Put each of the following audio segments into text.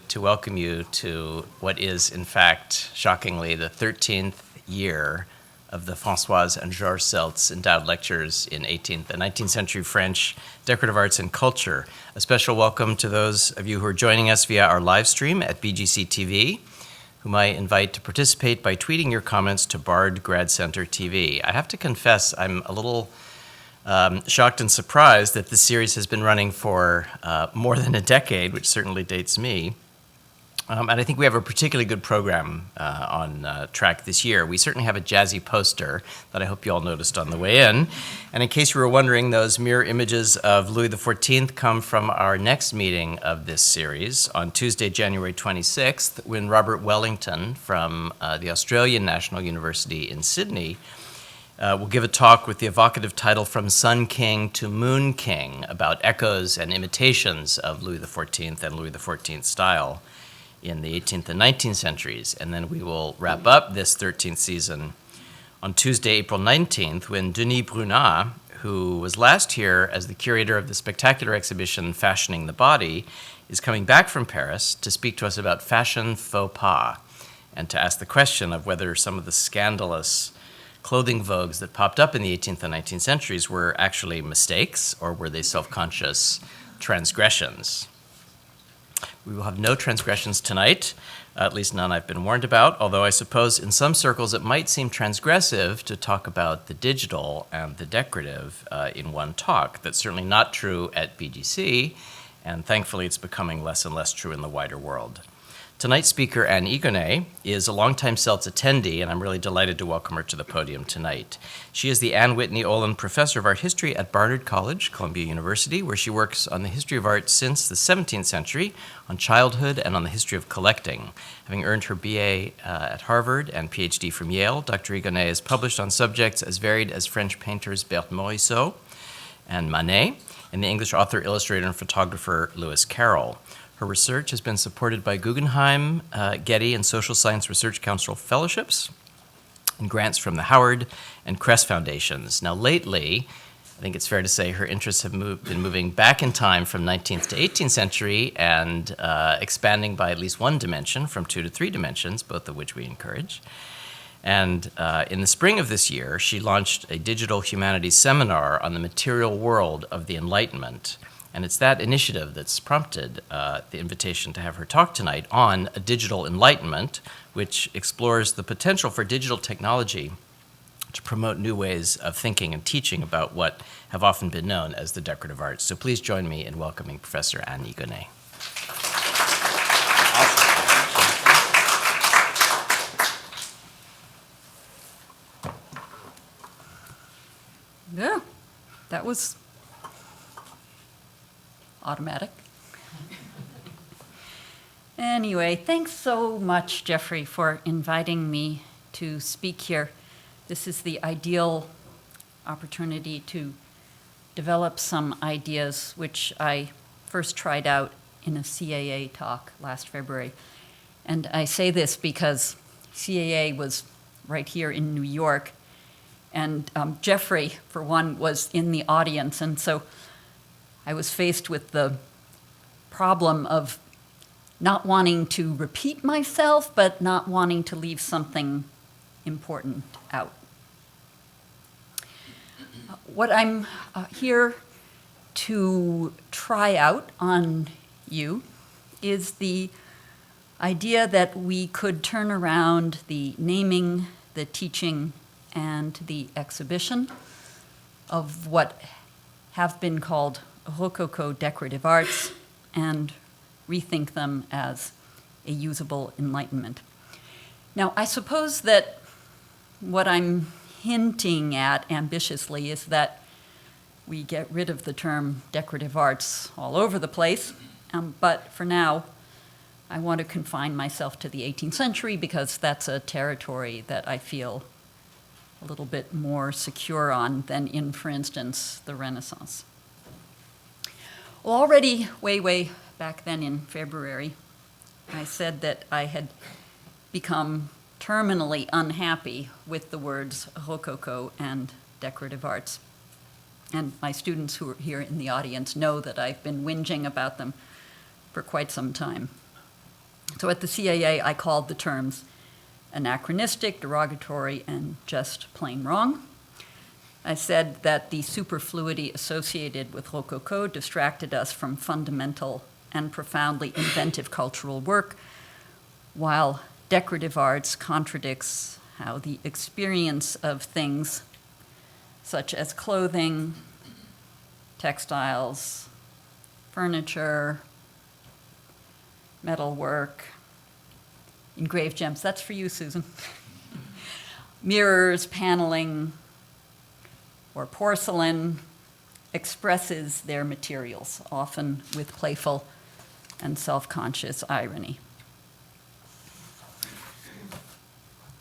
to welcome you to what is, in fact, shockingly, the 13th year of the Françoise and Georges Selz Endowed Lectures in 18th and 19th century French, Decorative Arts and Culture. A special welcome to those of you who are joining us via our live stream at BGC TV, whom I invite to participate by tweeting your comments to Bard Grad Center TV. I have to confess, I'm a little shocked and surprised that this series has been running for more than a decade, which certainly dates me. And I think we have a particularly good program on track this year. We certainly have a jazzy poster that I hope you all noticed on the way in. And in case you were wondering, those mirror images of Louis XIV come from our next meeting of this series on Tuesday, January 26th, when Robert Wellington from the Australian National University in Sydney will give a talk with the evocative title From Sun King to Moon King about echoes and imitations of Louis XIV and Louis XIV style in the 18th and 19th centuries. And then we will wrap up this 13th season on Tuesday, April 19th, when Denis Brunat, who was last here as the curator of the spectacular exhibition Fashioning the Body, is coming back from Paris to speak to us about fashion faux pas and to ask the question of whether some of the scandalous clothing vogues that popped up in the 18th and 19th centuries were actually mistakes or were they self-conscious transgressions. We will have no transgressions tonight, at least none I've been warned about, although I suppose in some circles it might seem transgressive to talk about the digital and the decorative in one talk. That's certainly not true at BGC, and thankfully it's becoming less and less true in the wider world. Tonight's speaker, Anne Higonnet, is a longtime Selz attendee, and I'm really delighted to welcome her to the podium tonight. She is the Anne Whitney Olin Professor of Art History at Barnard College, Columbia University, where she works on the history of art since the 17th century, on childhood, and on the history of collecting. Having earned her BA at Harvard and PhD from Yale, Dr. Higonnet has published on subjects as varied as French painters Berthe Morisot and Manet, and the English author, illustrator, and photographer Lewis Carroll. Her research has been supported by Guggenheim, Getty, and Social Science Research Council fellowships and grants from the Howard and Crest Foundations. Now, lately, I think it's fair to say her interests have been moving back in time from 19th to 18th century and expanding by at least one dimension, from 2 to 3 dimensions, both of which we encourage. And in the spring of this year, she launched a digital humanities seminar on the material world of the Enlightenment. And it's that initiative that's prompted the invitation to have her talk tonight on a digital enlightenment, which explores the potential for digital technology to promote new ways of thinking and teaching about what have often been known as the decorative arts. So please join me in welcoming Professor Anne Higonnet. Yeah, that was automatic. Anyway, thanks so much, Jeffrey, for inviting me to speak here. This is the ideal opportunity to develop some ideas which I first tried out in a CAA talk last February. And I say this because CAA was right here in New York, and Jeffrey, for one, was in the audience, and so I was faced with the problem of not wanting to repeat myself, but not wanting to leave something important out. What I'm here to try out on you is the idea that we could turn around the naming, the teaching, and the exhibition of what have been called Rococo decorative arts and rethink them as a usable enlightenment. Now, I suppose that what I'm hinting at ambitiously is that we get rid of the term decorative arts all over the place, but for now, I want to confine myself to the 18th century because that's a territory that I feel a little bit more secure on than in, for instance, the Renaissance. Well, already way back then in February, I said that I had become terminally unhappy with the words Rococo and decorative arts. And my students who are here in the audience know that I've been whinging about them for quite some time. So at the CAA, I called the terms anachronistic, derogatory, and just plain wrong. I said that the superfluity associated with Rococo distracted us from fundamental and profoundly inventive cultural work, while decorative arts contradicts how the experience of things such as clothing, textiles, furniture, metalwork, engraved gems, that's for you, Susan, mirrors, paneling, or porcelain expresses their materials, often with playful and self-conscious irony.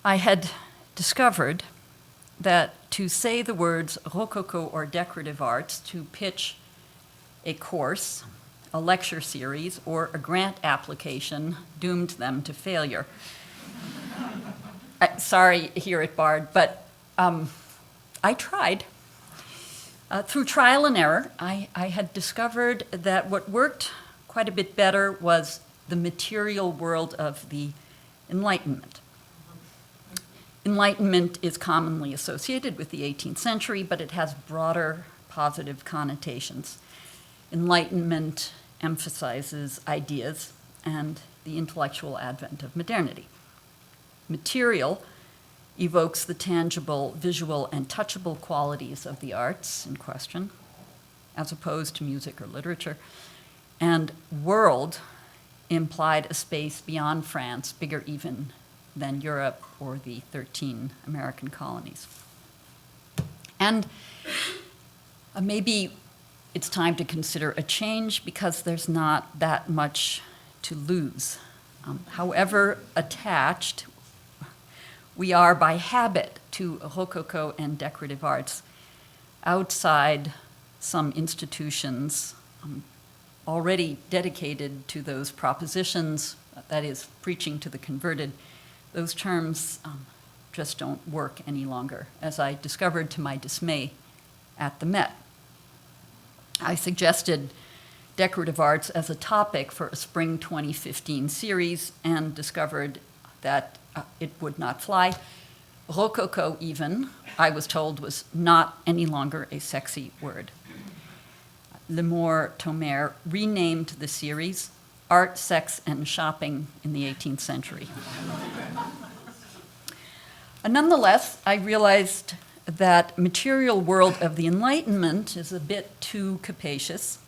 I had discovered that to say the words Rococo or decorative arts to pitch a course, a lecture series, or a grant application doomed them to failure. Sorry here at Bard, but I tried. Through trial and error, I had discovered that what worked quite a bit better was the material world of the Enlightenment. Enlightenment is commonly associated with the 18th century, but it has broader positive connotations. Enlightenment emphasizes ideas and the intellectual advent of modernity. Material evokes the tangible, visual, and touchable qualities of the arts in question, as opposed to music or literature. And world implied a space beyond France, bigger even than Europe or the 13 American colonies. And maybe it's time to consider a change because there's not that much to lose. However attached we are by habit to Rococo and decorative arts outside some institutions already dedicated to those propositions, that is, preaching to the converted, those terms just don't work any longer, as I discovered to my dismay at the Met. I suggested decorative arts as a topic for a spring 2015 series and discovered that it would not fly. Rococo even, I was told, was not any longer a sexy word. Lemore Thomaire renamed the series Art, Sex, and Shopping in the 18th Century. Nonetheless, I realized that material world of the Enlightenment is a bit too capacious.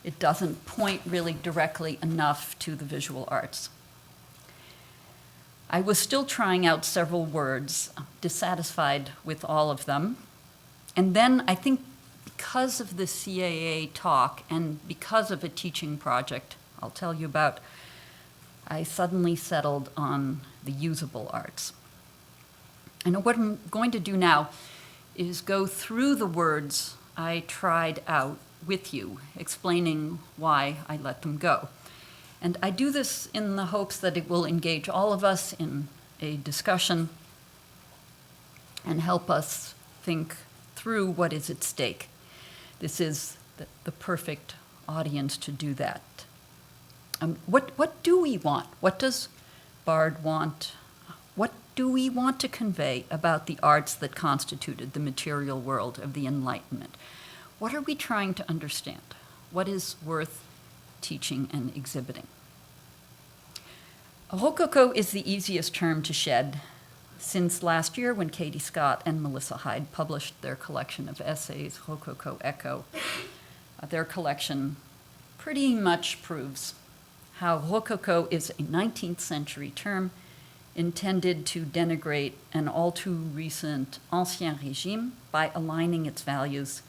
It doesn't point really directly enough to the visual arts. I was still trying out several words, dissatisfied with all of them. And then I think because of the CAA talk and because of a teaching project I'll tell you about, I suddenly settled on the usable arts. And what I'm going to do now is go through the words I tried out with you, explaining why I let them go. And I do this in the hopes that it will engage all of us in a discussion and help us think through what is at stake. This is the perfect audience to do that. What do we want? What does Bard want? What do we want to convey about the arts that constituted the material world of the Enlightenment? What are we trying to understand? What is worth teaching and exhibiting? Rococo is the easiest term to shed since last year when Katie Scott and Melissa Hyde published their collection of essays, Rococo Echo. Their collection pretty much proves how Rococo is a 19th century term intended to denigrate an all too recent Ancien Régime by aligning its values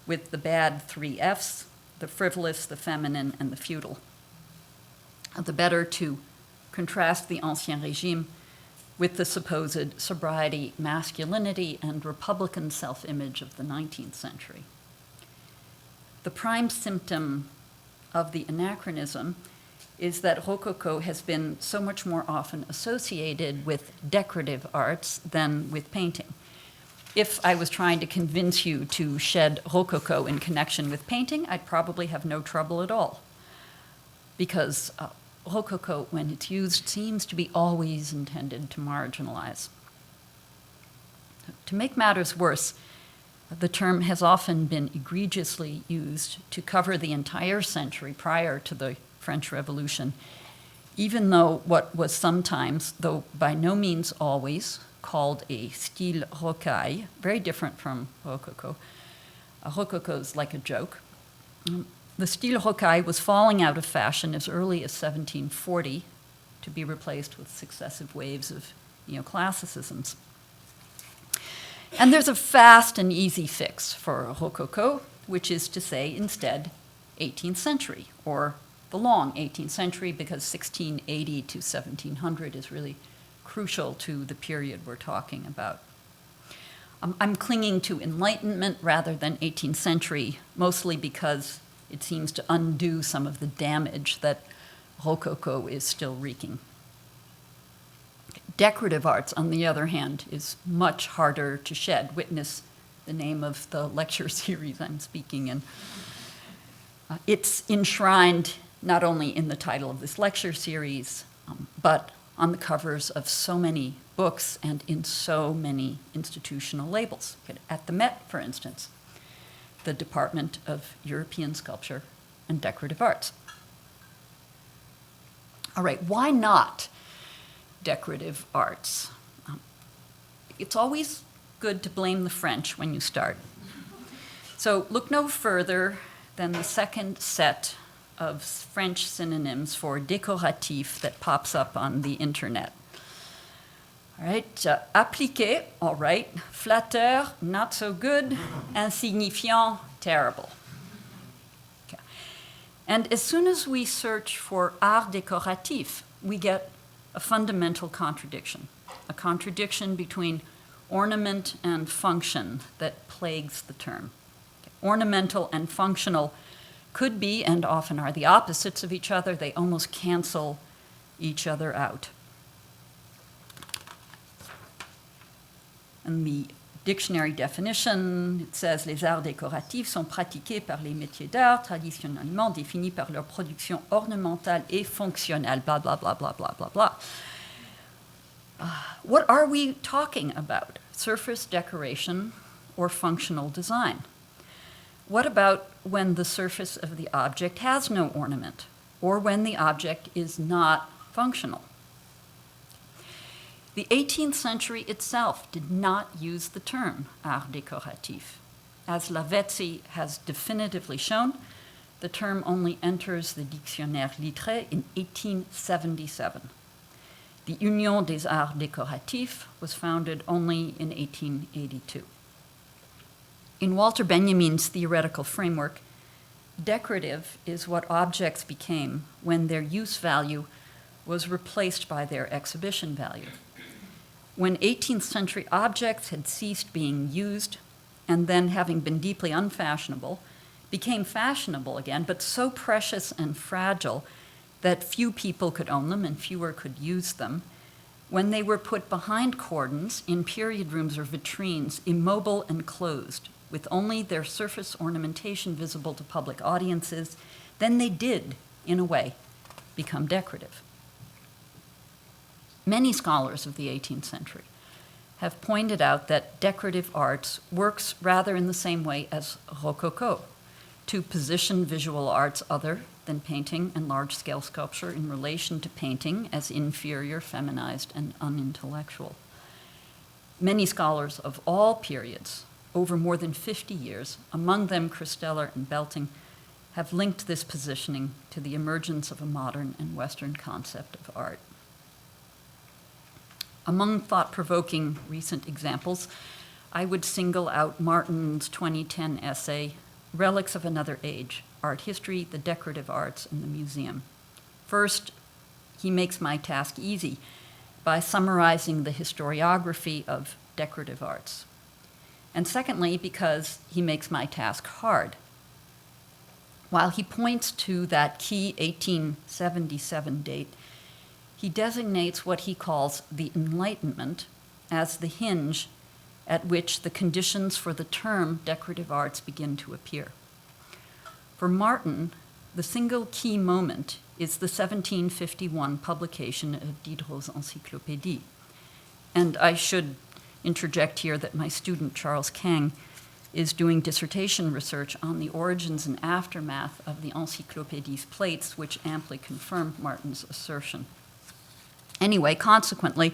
with the bad three Fs, the frivolous, the feminine, and the feudal. The better to contrast the Ancien Régime with the supposed sobriety, masculinity, and Republican self-image of the 19th century. The prime symptom of the anachronism is that Rococo has been so much more often associated with decorative arts than with painting. If I was trying to convince you to shed Rococo in connection with painting, I'd probably have no trouble at all, because Rococo, when it's used, seems to be always intended to marginalize. To make matters worse, the term has often been egregiously used to cover the entire century prior to the French Revolution, even though what was sometimes, though by no means always, called a style rocaille, very different from Rococo. Rococo is like a joke. The style rocaille was falling out of fashion as early as 1740 to be replaced with successive waves of neoclassicisms. And there's a fast and easy fix for Rococo, which is to say instead 18th century, or the long 18th century, because 1680 to 1700 is really crucial to the period we're talking about. I'm clinging to Enlightenment rather than 18th century, mostly because it seems to undo some of the damage that Rococo is still wreaking. Decorative arts, on the other hand, is much harder to shed. Witness the name of the lecture series I'm speaking in. It's enshrined not only in the title of this lecture series, but on the covers of so many books and in so many institutional labels. At the Met, for instance, the Department of European Sculpture and Decorative Arts. All right, why not decorative arts? It's always good to blame the French when you start. So look no further than the second set of French synonyms for décoratif that pops up on the internet. All right, appliqué, all right, flatteur, not so good, insignifiant, terrible. Okay. And as soon as we search for art décoratif, we get a fundamental contradiction, a contradiction between ornament and function that plagues the term. Okay. Ornamental and functional could be, and often are, the opposites of each other. They almost cancel each other out. In the dictionary definition, it says les arts décoratifs sont pratiqués par les métiers d'art traditionnellement définis par leur production ornementale et fonctionnelle, blah, blah, blah, blah, blah, blah, blah. What are we talking about? Surface decoration or functional design? What about when the surface of the object has no ornament, or when the object is not functional? The 18th century itself did not use the term art décoratif. As Lavezzi has definitively shown, the term only enters the Dictionnaire Littré in 1877. The Union des Arts Décoratifs was founded only in 1882. In Walter Benjamin's theoretical framework, decorative is what objects became when their use value was replaced by their exhibition value. When 18th century objects had ceased being used, and then, having been deeply unfashionable, became fashionable again, but so precious and fragile that few people could own them and fewer could use them, when they were put behind cordons in period rooms or vitrines, immobile and closed, with only their surface ornamentation visible to public audiences, then they did, in a way, become decorative. Many scholars of the 18th century have pointed out that decorative arts works rather in the same way as Rococo, to position visual arts other than painting and large-scale sculpture in relation to painting as inferior, feminized, and unintellectual. Many scholars of all periods, over more than 50 years, among them Christeller and Belting, have linked this positioning to the emergence of a modern and Western concept of art. Among thought-provoking recent examples, I would single out Martin's 2010 essay, Relics of Another Age, Art History, the Decorative Arts, and the Museum. First, he makes my task easy by summarizing the historiography of decorative arts. And secondly, because he makes my task hard. While he points to that key 1877 date, he designates what he calls the Enlightenment as the hinge at which the conditions for the term decorative arts begin to appear. For Martin, the single key moment is the 1751 publication of Diderot's Encyclopédie. And I should interject here that my student, Charles Kang, is doing dissertation research on the origins and aftermath of the Encyclopédie's plates, which amply confirm Martin's assertion. Anyway, consequently,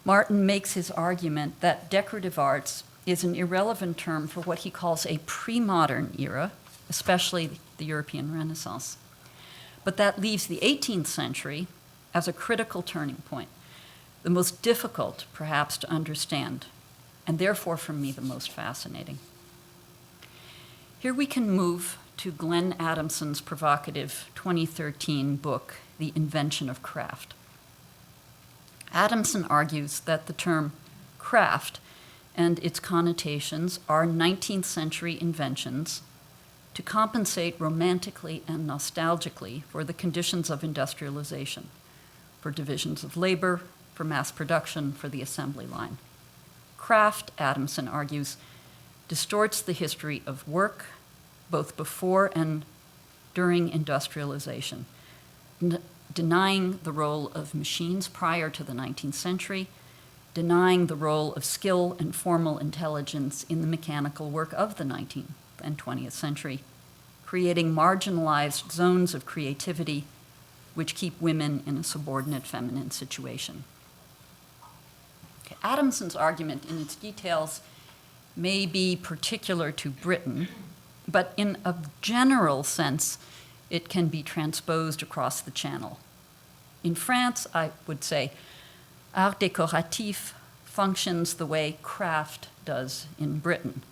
Martin makes his argument that decorative arts is an irrelevant term for what he calls a pre-modern era, especially the European Renaissance. But that leaves the 18th century as a critical turning point, the most difficult, perhaps, to understand, and therefore, for me, the most fascinating. Here we can move to Glenn Adamson's provocative 2013 book, The Invention of Craft. Adamson argues that the term craft and its connotations are 19th century inventions to compensate romantically and nostalgically for the conditions of industrialization, for divisions of labor, for mass production, for the assembly line. Craft, Adamson argues, distorts the history of work, both before and during industrialization, denying the role of machines prior to the 19th century, denying the role of skill and formal intelligence in the mechanical work of the 19th and 20th century, creating marginalized zones of creativity which keep women in a subordinate feminine situation. Okay, Adamson's argument in its details may be particular to Britain, but in a general sense, it can be transposed across the Channel. In France, I would say, art décoratif functions the way craft does in Britain.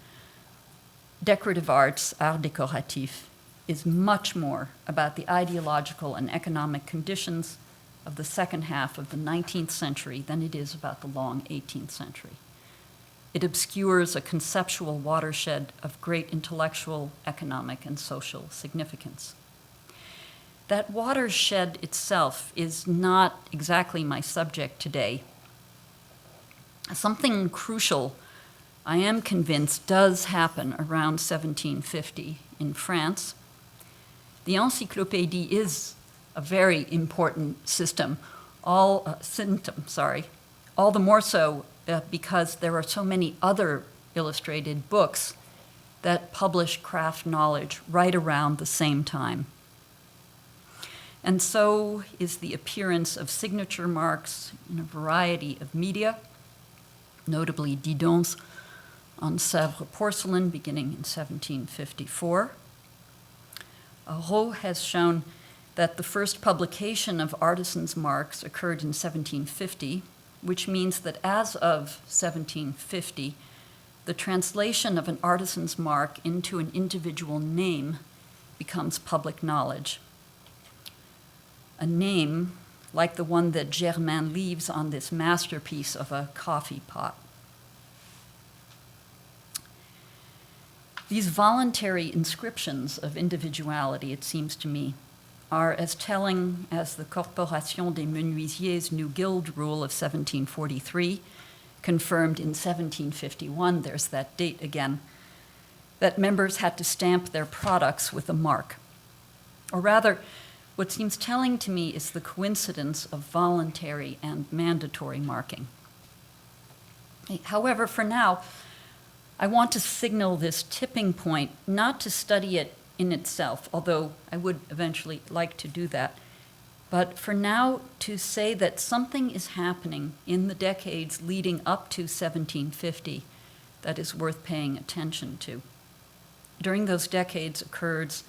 Decorative arts, art décoratif, is much more about the ideological and economic conditions of the second half of the 19th century than it is about the long 18th century. It obscures a conceptual watershed of great intellectual, economic, and social significance. That watershed itself is not exactly my subject today. Something crucial, I am convinced, does happen around 1750 in France. The Encyclopédie is a very important system, all the more so because there are so many other illustrated books that publish craft knowledge right around the same time. And so is the appearance of signature marks in a variety of media, notably Didon's on Sèvres porcelain beginning in 1754. Rowe has shown that the first publication of artisans' marks occurred in 1750, which means that as of 1750, the translation of an artisan's mark into an individual name becomes public knowledge. A name like the one that Germain leaves on this masterpiece of a coffee pot. These voluntary inscriptions of individuality, it seems to me, are as telling as the Corporation des Menuisiers' New Guild Rule of 1743, confirmed in 1751, there's that date again, that members had to stamp their products with a mark. Or rather, what seems telling to me is the coincidence of voluntary and mandatory marking. However, for now, I want to signal this tipping point, not to study it in itself, although I would eventually like to do that, but for now to say that something is happening in the decades leading up to 1750 that is worth paying attention to. During those decades occurs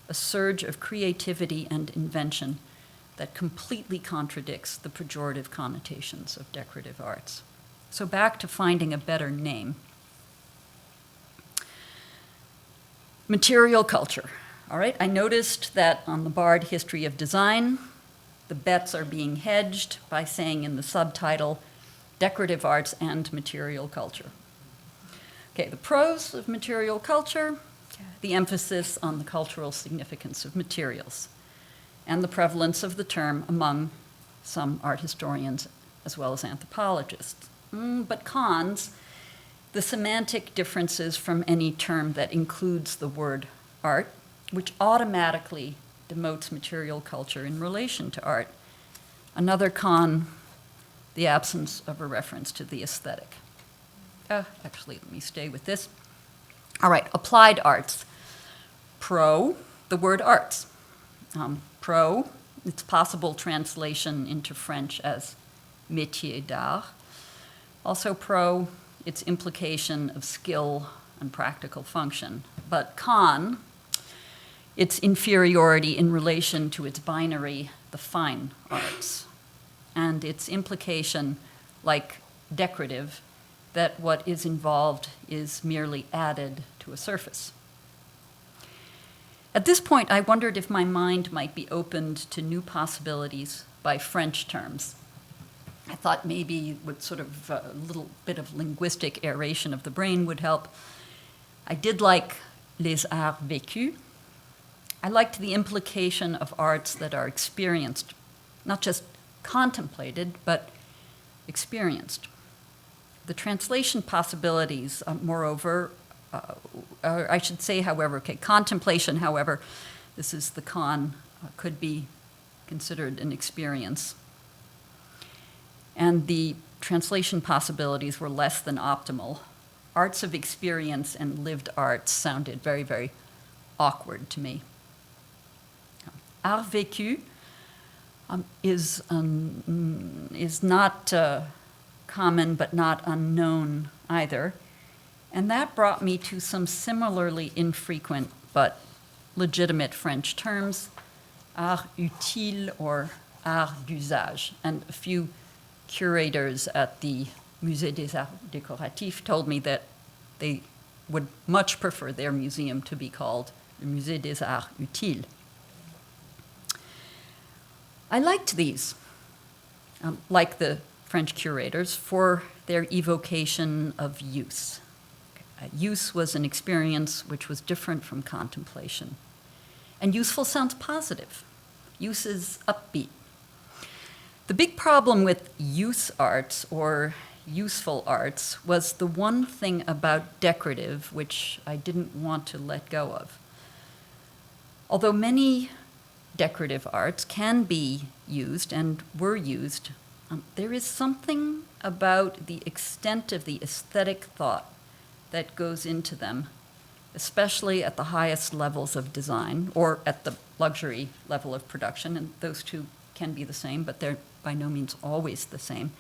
a surge of creativity and invention that completely contradicts the pejorative connotations of decorative arts. So back to finding a better name. Material culture. All right, I noticed that on the Barred History of Design, the bets are being hedged by saying in the subtitle, Decorative Arts and Material Culture. Okay, the pros of material culture, the emphasis on the cultural significance of materials, and the prevalence of the term among some art historians as well as anthropologists. But cons, the semantic differences from any term that includes the word art, which automatically demotes material culture in relation to art. Another con, the absence of a reference to the aesthetic. Actually, let me stay with this. All right, applied arts. Pro, the word arts. Pro, its possible translation into French as métier d'art. Also pro, its implication of skill and practical function. But con, its inferiority in relation to its binary, the fine arts, and its implication, like decorative, that what is involved is merely added to a surface. At this point, I wondered if my mind might be opened to new possibilities by French terms. I thought maybe with sort of a little bit of linguistic aeration of the brain would help. I did like les arts vécus. I liked the implication of arts that are experienced, not just contemplated, but experienced. The translation possibilities, moreover, I should say, however, contemplation, however, this is the con, could be considered an experience. And the translation possibilities were less than optimal. Arts of experience and lived arts sounded very, very awkward to me. Art vécu is not common but not unknown either. And that brought me to some similarly infrequent but legitimate French terms, art utile or art d'usage. And a few curators at the Musée des Arts Décoratifs told me that they would much prefer their museum to be called the Musée des Arts Utiles. I liked these, like the French curators, for their evocation of use. Use was an experience which was different from contemplation. And useful sounds positive. Use is upbeat. The big problem with use arts or useful arts was the one thing about decorative which I didn't want to let go of. Although many decorative arts can be used and were used, there is something about the extent of the aesthetic thought that goes into them, especially at the highest levels of design or at the luxury level of production, and those two can be the same, but they're by no means always the same.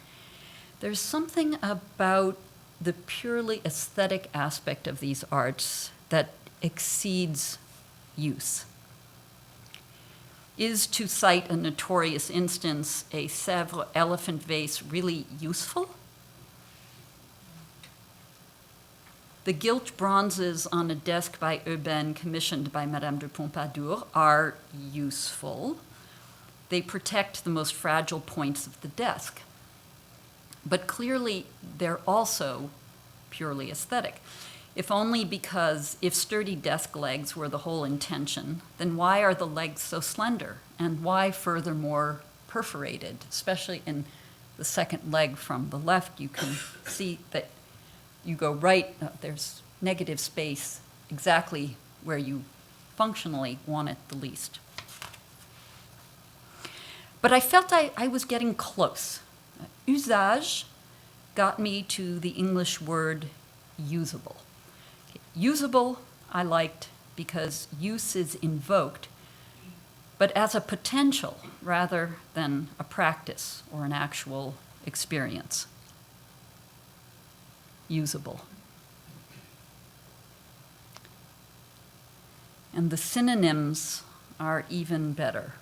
There's something about the purely aesthetic aspect of these arts that exceeds use. Is, to cite a notorious instance, a Sèvres elephant vase really useful? The gilt bronzes on a desk by Eubène commissioned by Madame de Pompadour are useful. They protect the most fragile points of the desk. But clearly, they're also purely aesthetic. If only because if sturdy desk legs were the whole intention, then why are the legs so slender? And why, furthermore, perforated? Especially in the second leg from the left, you can see that you go right, there's negative space exactly where you functionally want it the least. But I felt I was getting close. Usage got me to the English word usable. Usable, I liked because use is invoked, but as a potential rather than a practice or an actual experience. Usable. And the synonyms are even better.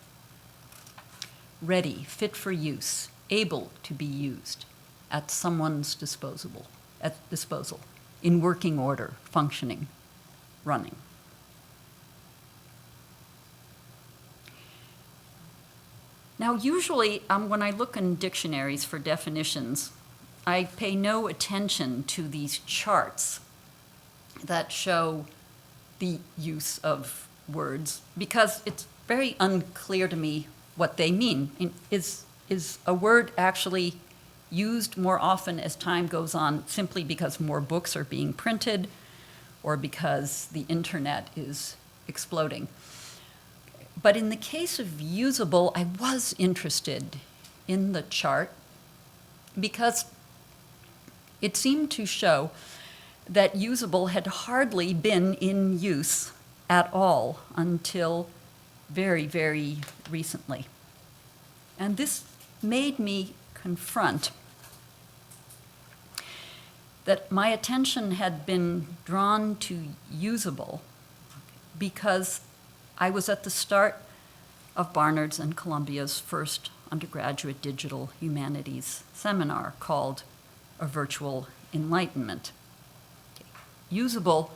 Ready, fit for use, able to be used, at someone's disposal, in working order, functioning, running. Now, usually, when I look in dictionaries for definitions, I pay no attention to these charts that show the use of words because it's very unclear to me what they mean. Is a word actually used more often as time goes on simply because more books are being printed or because the internet is exploding? But in the case of usable, I was interested in the chart because it seemed to show that usable had hardly been in use at all until very, very recently. And this made me confront that my attention had been drawn to usable because I was at the start of Barnard's and Columbia's first undergraduate digital humanities seminar called A Virtual Enlightenment. Usable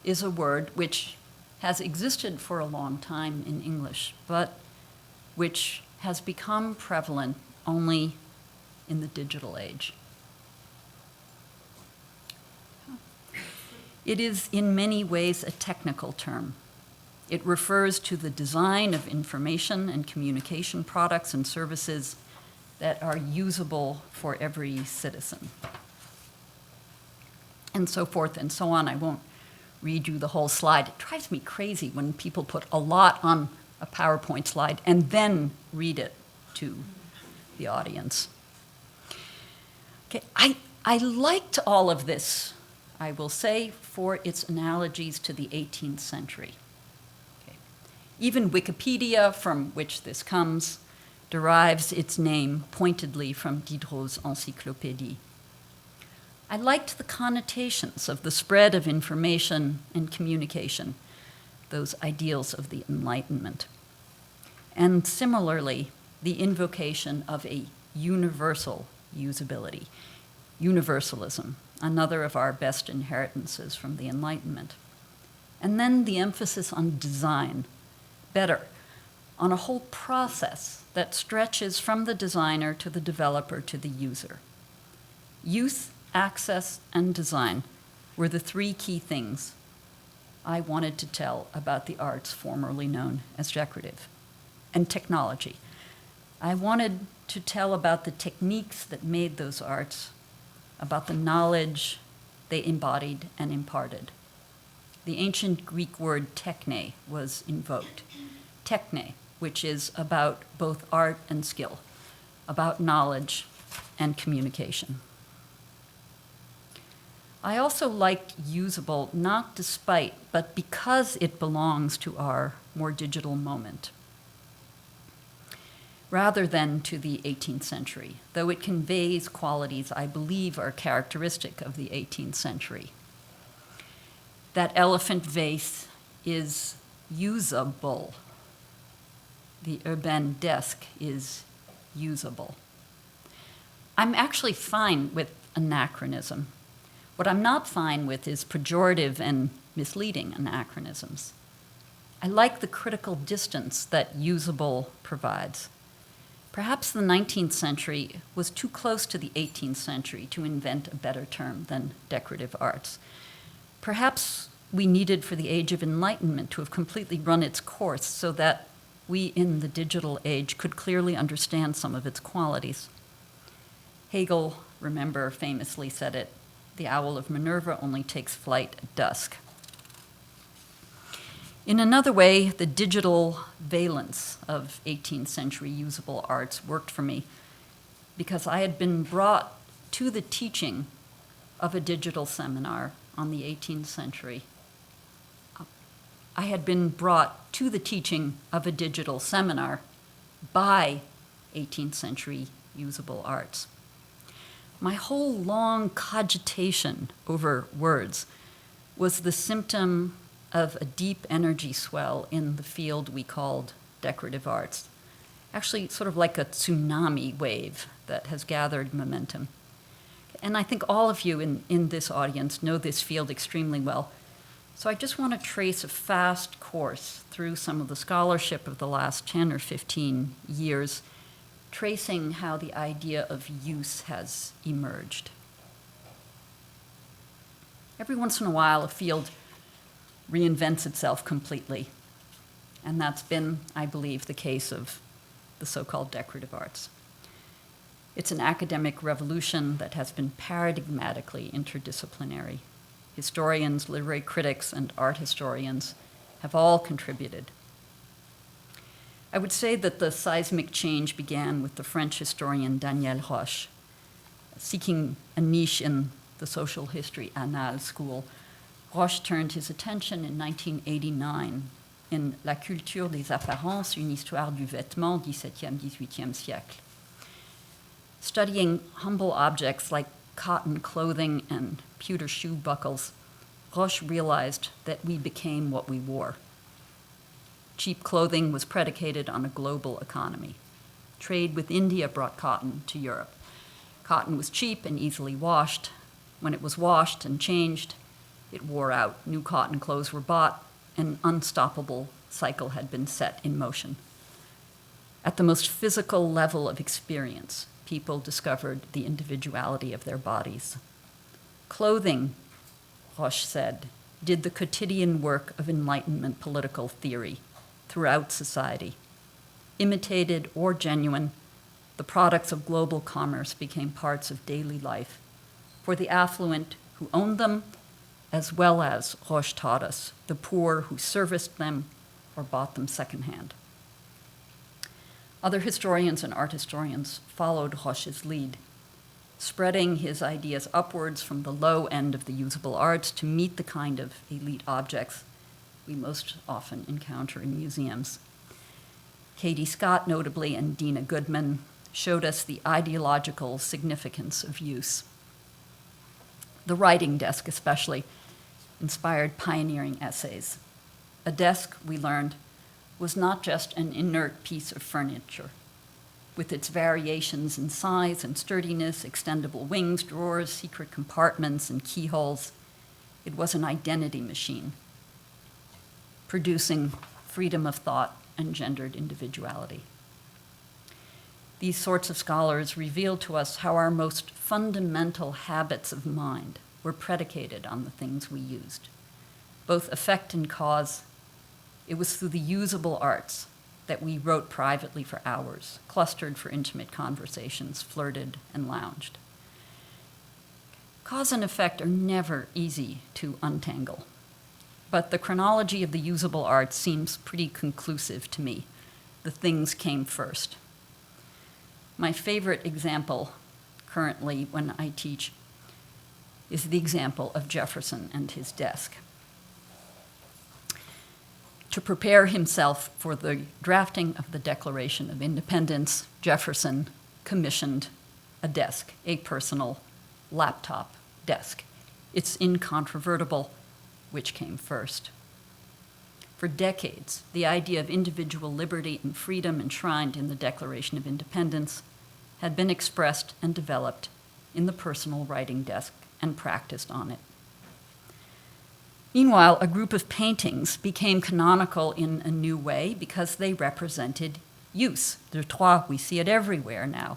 is a word which has existed for a long time in English, but which has become prevalent only in the digital age. It is in many ways a technical term. It refers to the design of information and communication products and services that are usable for every citizen. And so forth and so on. I won't read you the whole slide. It drives me crazy when people put a lot on a PowerPoint slide and then read it to the audience. Okay, I liked all of this, I will say, for its analogies to the 18th century. Okay. Even Wikipedia, from which this comes, derives its name pointedly from Diderot's Encyclopédie. I liked the connotations of the spread of information and communication, those ideals of the Enlightenment. And similarly, the invocation of a universal usability, universalism, another of our best inheritances from the Enlightenment. And then the emphasis on design, better, on a whole process that stretches from the designer to the developer to the user. Use, access, and design were the three key things I wanted to tell about the arts formerly known as decorative. And technology. I wanted to tell about the techniques that made those arts, about the knowledge they embodied and imparted. The ancient Greek word techne was invoked. Techne, which is about both art and skill, about knowledge and communication. I also liked usable, not despite, but because it belongs to our more digital moment, rather than to the 18th century, though it conveys qualities I believe are characteristic of the 18th century. That elephant vase is usable. The urban desk is usable. I'm actually fine with anachronism. What I'm not fine with is pejorative and misleading anachronisms. I like the critical distance that usable provides. Perhaps the 19th century was too close to the 18th century to invent a better term than decorative arts. Perhaps we needed for the Age of Enlightenment to have completely run its course so that we in the digital age could clearly understand some of its qualities. Hegel, remember, famously said it, "The owl of Minerva only takes flight at dusk." In another way, the digital valence of 18th century usable arts worked for me because I had been brought to the teaching of a digital seminar on the 18th century. I had been brought to the teaching of a digital seminar by 18th century usable arts. My whole long cogitation over words was the symptom of a deep energy swell in the field we called decorative arts. Actually, sort of like a tsunami wave that has gathered momentum. And I think all of you in this audience know this field extremely well. So I just want to trace a fast course through some of the scholarship of the last 10 or 15 years, tracing how the idea of use has emerged. Every once in a while, a field reinvents itself completely. And that's been, I believe, the case of the so-called decorative arts. It's an academic revolution that has been paradigmatically interdisciplinary. Historians, literary critics, and art historians have all contributed. I would say that the seismic change began with the French historian Daniel Roche. Seeking a niche in the social history Annales school, Roche turned his attention in 1989 in La culture des apparences, une histoire du vêtement, 17e-18e siècle. Studying humble objects like cotton clothing and pewter shoe buckles, Roche realized that we became what we wore. Cheap clothing was predicated on a global economy. Trade with India brought cotton to Europe. Cotton was cheap and easily washed. When it was washed and changed, it wore out. New cotton clothes were bought. An unstoppable cycle had been set in motion. At the most physical level of experience, people discovered the individuality of their bodies. Clothing, Roche said, did the quotidian work of Enlightenment political theory throughout society. Imitated or genuine, the products of global commerce became parts of daily life for the affluent who owned them, as well as, Roche taught us, the poor who serviced them or bought them secondhand. Other historians and art historians followed Roche's lead, spreading his ideas upwards from the low end of the usable arts to meet the kind of elite objects we most often encounter in museums. Katie Scott, notably, and Dina Goodman showed us the ideological significance of use. The writing desk, especially, inspired pioneering essays. A desk, we learned, was not just an inert piece of furniture. With its variations in size and sturdiness, extendable wings, drawers, secret compartments, and keyholes, it was an identity machine, producing freedom of thought and gendered individuality. These sorts of scholars reveal to us how our most fundamental habits of mind were predicated on the things we used. Both effect and cause, it was through the usable arts that we wrote privately for hours, clustered for intimate conversations, flirted and lounged. Cause and effect are never easy to untangle, but the chronology of the usable arts seems pretty conclusive to me. The things came first. My favorite example currently when I teach is the example of Jefferson and his desk. To prepare himself for the drafting of the Declaration of Independence, Jefferson commissioned a desk, a personal laptop desk. It's incontrovertible which came first. For decades, the idea of individual liberty and freedom enshrined in the Declaration of Independence had been expressed and developed in the personal writing desk and practiced on it. Meanwhile, a group of paintings became canonical in a new way because they represented use. De Troyes, we see it everywhere now.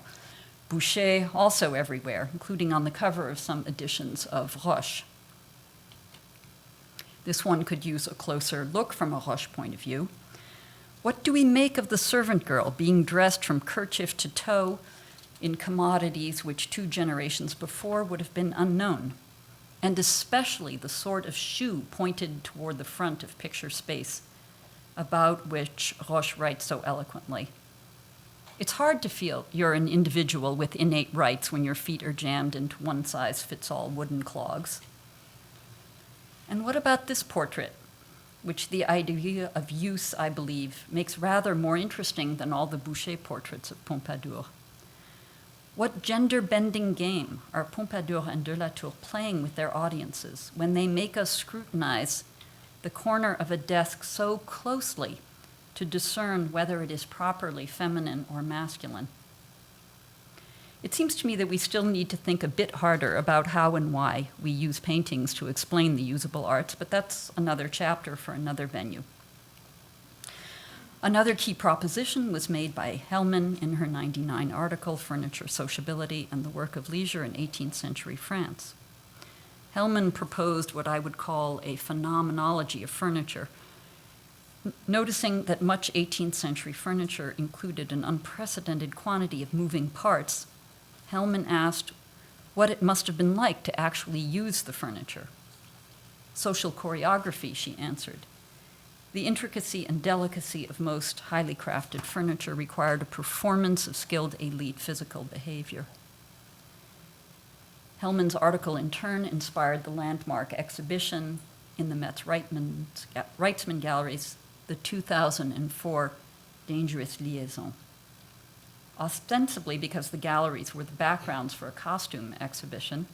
Boucher, also everywhere, including on the cover of some editions of Roche. This one could use a closer look from a Roche point of view. What do we make of the servant girl being dressed from kerchief to toe in commodities which 2 generations before would have been unknown? And especially the sort of shoe pointed toward the front of picture space, about which Roche writes so eloquently. It's hard to feel you're an individual with innate rights when your feet are jammed into one-size-fits-all wooden clogs. And what about this portrait, which the idea of use, I believe, makes rather more interesting than all the Boucher portraits of Pompadour? What gender-bending game are Pompadour and de la Tour playing with their audiences when they make us scrutinize the corner of a desk so closely to discern whether it is properly feminine or masculine? It seems to me that we still need to think a bit harder about how and why we use paintings to explain the usable arts, but that's another chapter for another venue. Another key proposition was made by Hellman in her 99 article, Furniture, Sociability, and the Work of Leisure in 18th-Century France. Hellman proposed what I would call a phenomenology of furniture, noticing that much 18th-century furniture included an unprecedented quantity of moving parts. Hellman asked what it must have been like to actually use the furniture. Social choreography, she answered. The intricacy and delicacy of most highly crafted furniture required a performance of skilled elite physical behavior. Hellman's article, in turn, inspired the landmark exhibition in the Met's Reitzman Galleries, the 2004 Dangerous Liaison. Ostensibly because the galleries were the backgrounds for a costume exhibition,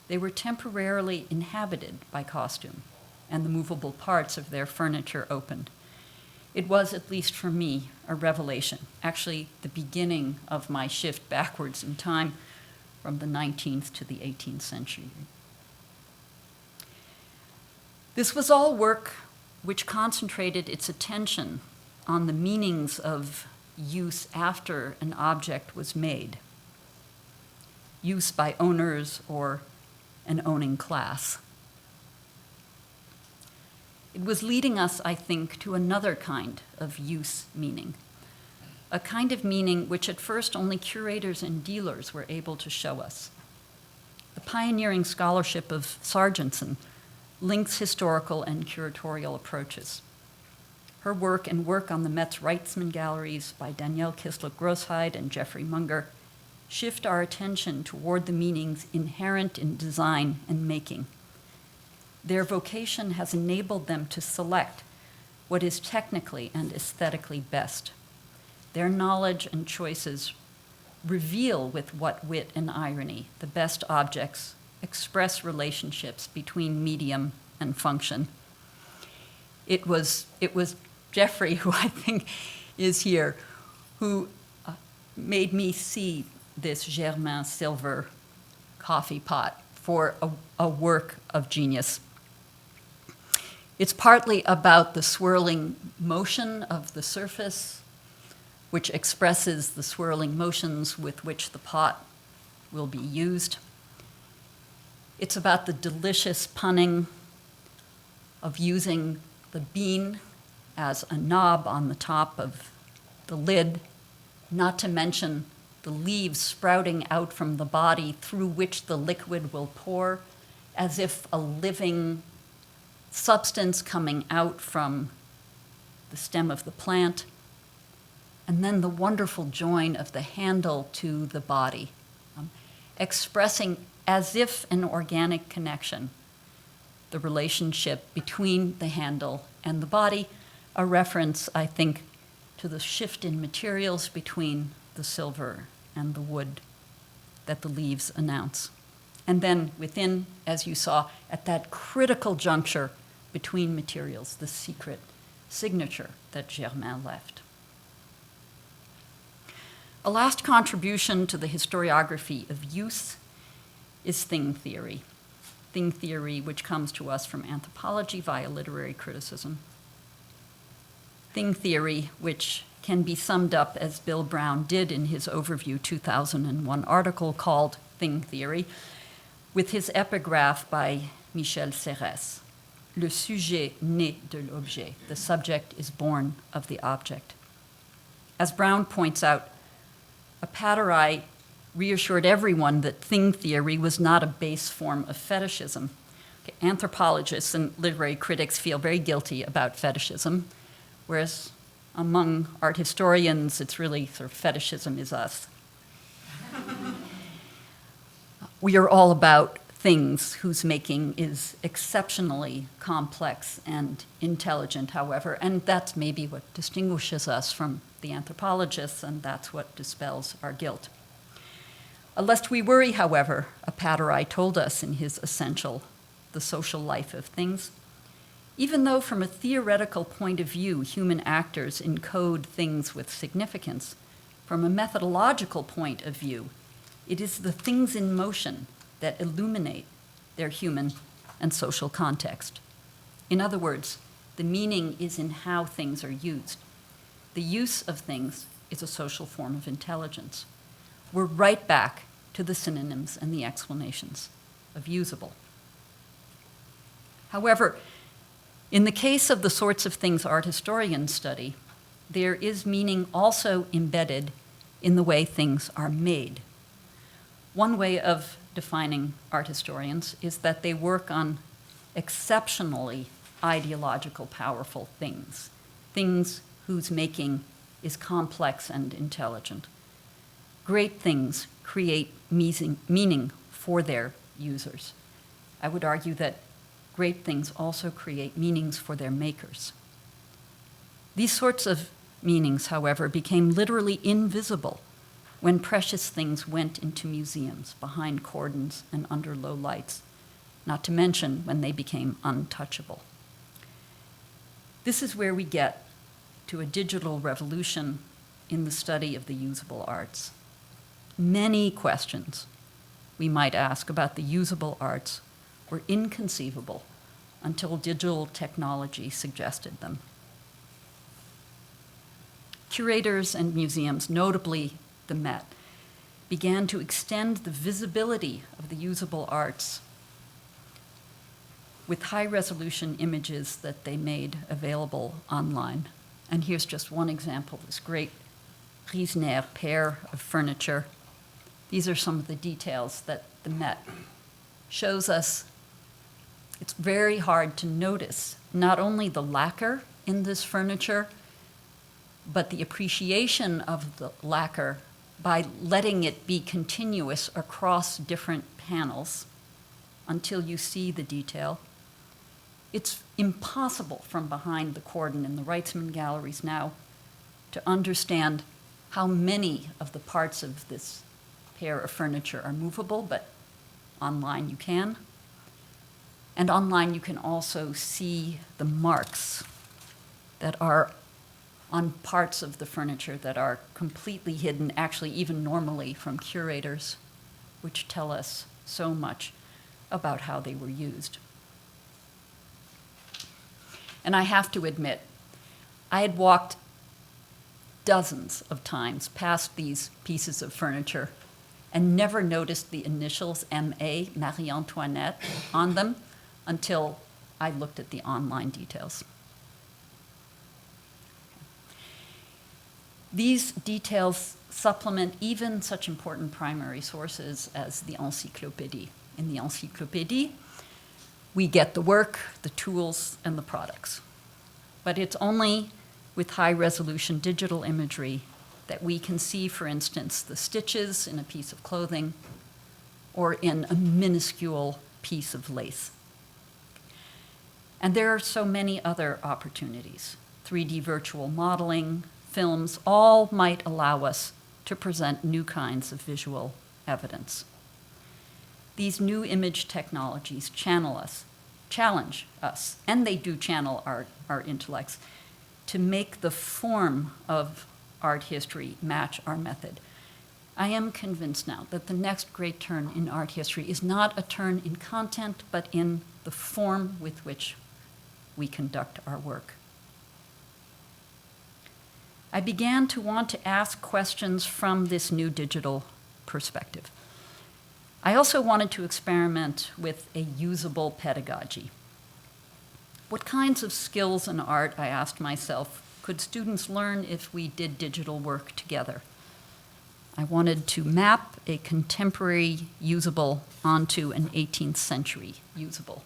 they were temporarily inhabited by costume, and the movable parts of their furniture opened. It was, at least for me, a revelation, actually the beginning of my shift backwards in time from the 19th to the 18th century. This was all work which concentrated its attention on the meanings of use after an object was made, use by owners or an owning class. It was leading us, I think, to another kind of use meaning, a kind of meaning which at first only curators and dealers were able to show us. The pioneering scholarship of Sargentson links historical and curatorial approaches. Her work and work on the Met's Reitzman Galleries by Danielle Kislow-Grossheid and Jeffrey Munger shift our attention toward the meanings inherent in design and making. Their vocation has enabled them to select what is technically and aesthetically best. Their knowledge and choices reveal with what wit and irony the best objects express relationships between medium and function. It was Jeffrey, who I think is here, who made me see this Germain silver coffee pot for a work of genius. It's partly about the swirling motion of the surface, which expresses the swirling motions with which the pot will be used. It's about the delicious punning of using the bean as a knob on the top of the lid, not to mention the leaves sprouting out from the body through which the liquid will pour, as if a living substance coming out from the stem of the plant, and then the wonderful join of the handle to the body, expressing as if an organic connection, the relationship between the handle and the body, a reference, I think, to the shift in materials between the silver and the wood that the leaves announce. And then within, as you saw, at that critical juncture between materials, the secret signature that Germain left. A last contribution to the historiography of use is thing theory which comes to us from anthropology via literary criticism. Thing theory, which can be summed up as Bill Brown did in his Overview 2001 article called Thing Theory, with his epigraph by Michel Serres, Le sujet naît de l'objet, the subject is born of the object. As Brown points out, Apatorai reassured everyone that thing theory was not a base form of fetishism. Anthropologists and literary critics feel very guilty about fetishism, whereas among art historians, it's really sort of fetishism is us. We are all about things whose making is exceptionally complex and intelligent, however, and that's maybe what distinguishes us from the anthropologists, and that's what dispels our guilt. Lest we worry, however, Apatorai told us in his Essential, The Social Life of Things, even though from a theoretical point of view, human actors encode things with significance, from a methodological point of view, it is the things in motion that illuminate their human and social context. In other words, the meaning is in how things are used. The use of things is a social form of intelligence. We're right back to the synonyms and the explanations of usable. However, in the case of the sorts of things art historians study, there is meaning also embedded in the way things are made. One way of defining art historians is that they work on exceptionally ideological, powerful things, things whose making is complex and intelligent. Great things create meaning for their users. I would argue that great things also create meanings for their makers. These sorts of meanings, however, became literally invisible when precious things went into museums behind cordons and under low lights, not to mention when they became untouchable. This is where we get to a digital revolution in the study of the usable arts. Many questions we might ask about the usable arts were inconceivable until digital technology suggested them. Curators and museums, notably the Met, began to extend the visibility of the usable arts with high-resolution images that they made available online. And here's just one example, this great Riesner pair of furniture. These are some of the details that the Met shows us. It's very hard to notice not only the lacquer in this furniture, but the appreciation of the lacquer by letting it be continuous across different panels until you see the detail. It's impossible from behind the cordon in the Reitzman galleries now to understand how many of the parts of this pair of furniture are movable, but online you can. And online you can also see the marks that are on parts of the furniture that are completely hidden, actually even normally from curators, which tell us so much about how they were used. And I have to admit, I had walked dozens of times past these pieces of furniture and never noticed the initials M.A., Marie Antoinette, on them until I looked at the online details. These details supplement even such important primary sources as the encyclopédie. In the encyclopédie, we get the work, the tools, and the products. But it's only with high-resolution digital imagery that we can see, for instance, the stitches in a piece of clothing or in a minuscule piece of lace. And there are so many other opportunities. 3D virtual modeling, films, all might allow us to present new kinds of visual evidence. These new image technologies challenge us, and they do channel our intellects, to make the form of art history match our method. I am convinced now that the next great turn in art history is not a turn in content, but in the form with which we conduct our work. I began to want to ask questions from this new digital perspective. I also wanted to experiment with a usable pedagogy. What kinds of skills in art, I asked myself, could students learn if we did digital work together? I wanted to map a contemporary usable onto an 18th-century usable.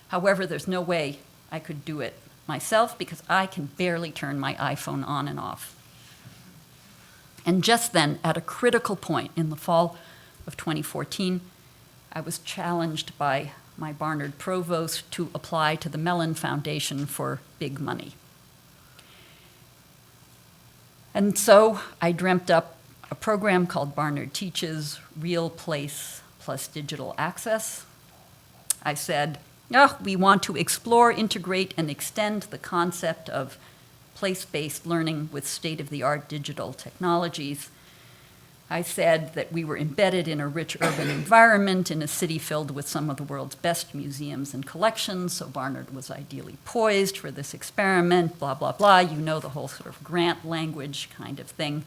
However, there's no way I could do it myself because I can barely turn my iPhone on and off. And just then, at a critical point in the fall of 2014, I was challenged by my Barnard provost to apply to the Mellon Foundation for big money. And so I dreamt up a program called Barnard Teaches, Real Place plus Digital Access. I said, we want to explore, integrate, and extend the concept of place-based learning with state-of-the-art digital technologies. I said that we were embedded in a rich urban environment in a city filled with some of the world's best museums and collections, so Barnard was ideally poised for this experiment, blah, blah, blah. You know the whole sort of grant language kind of thing.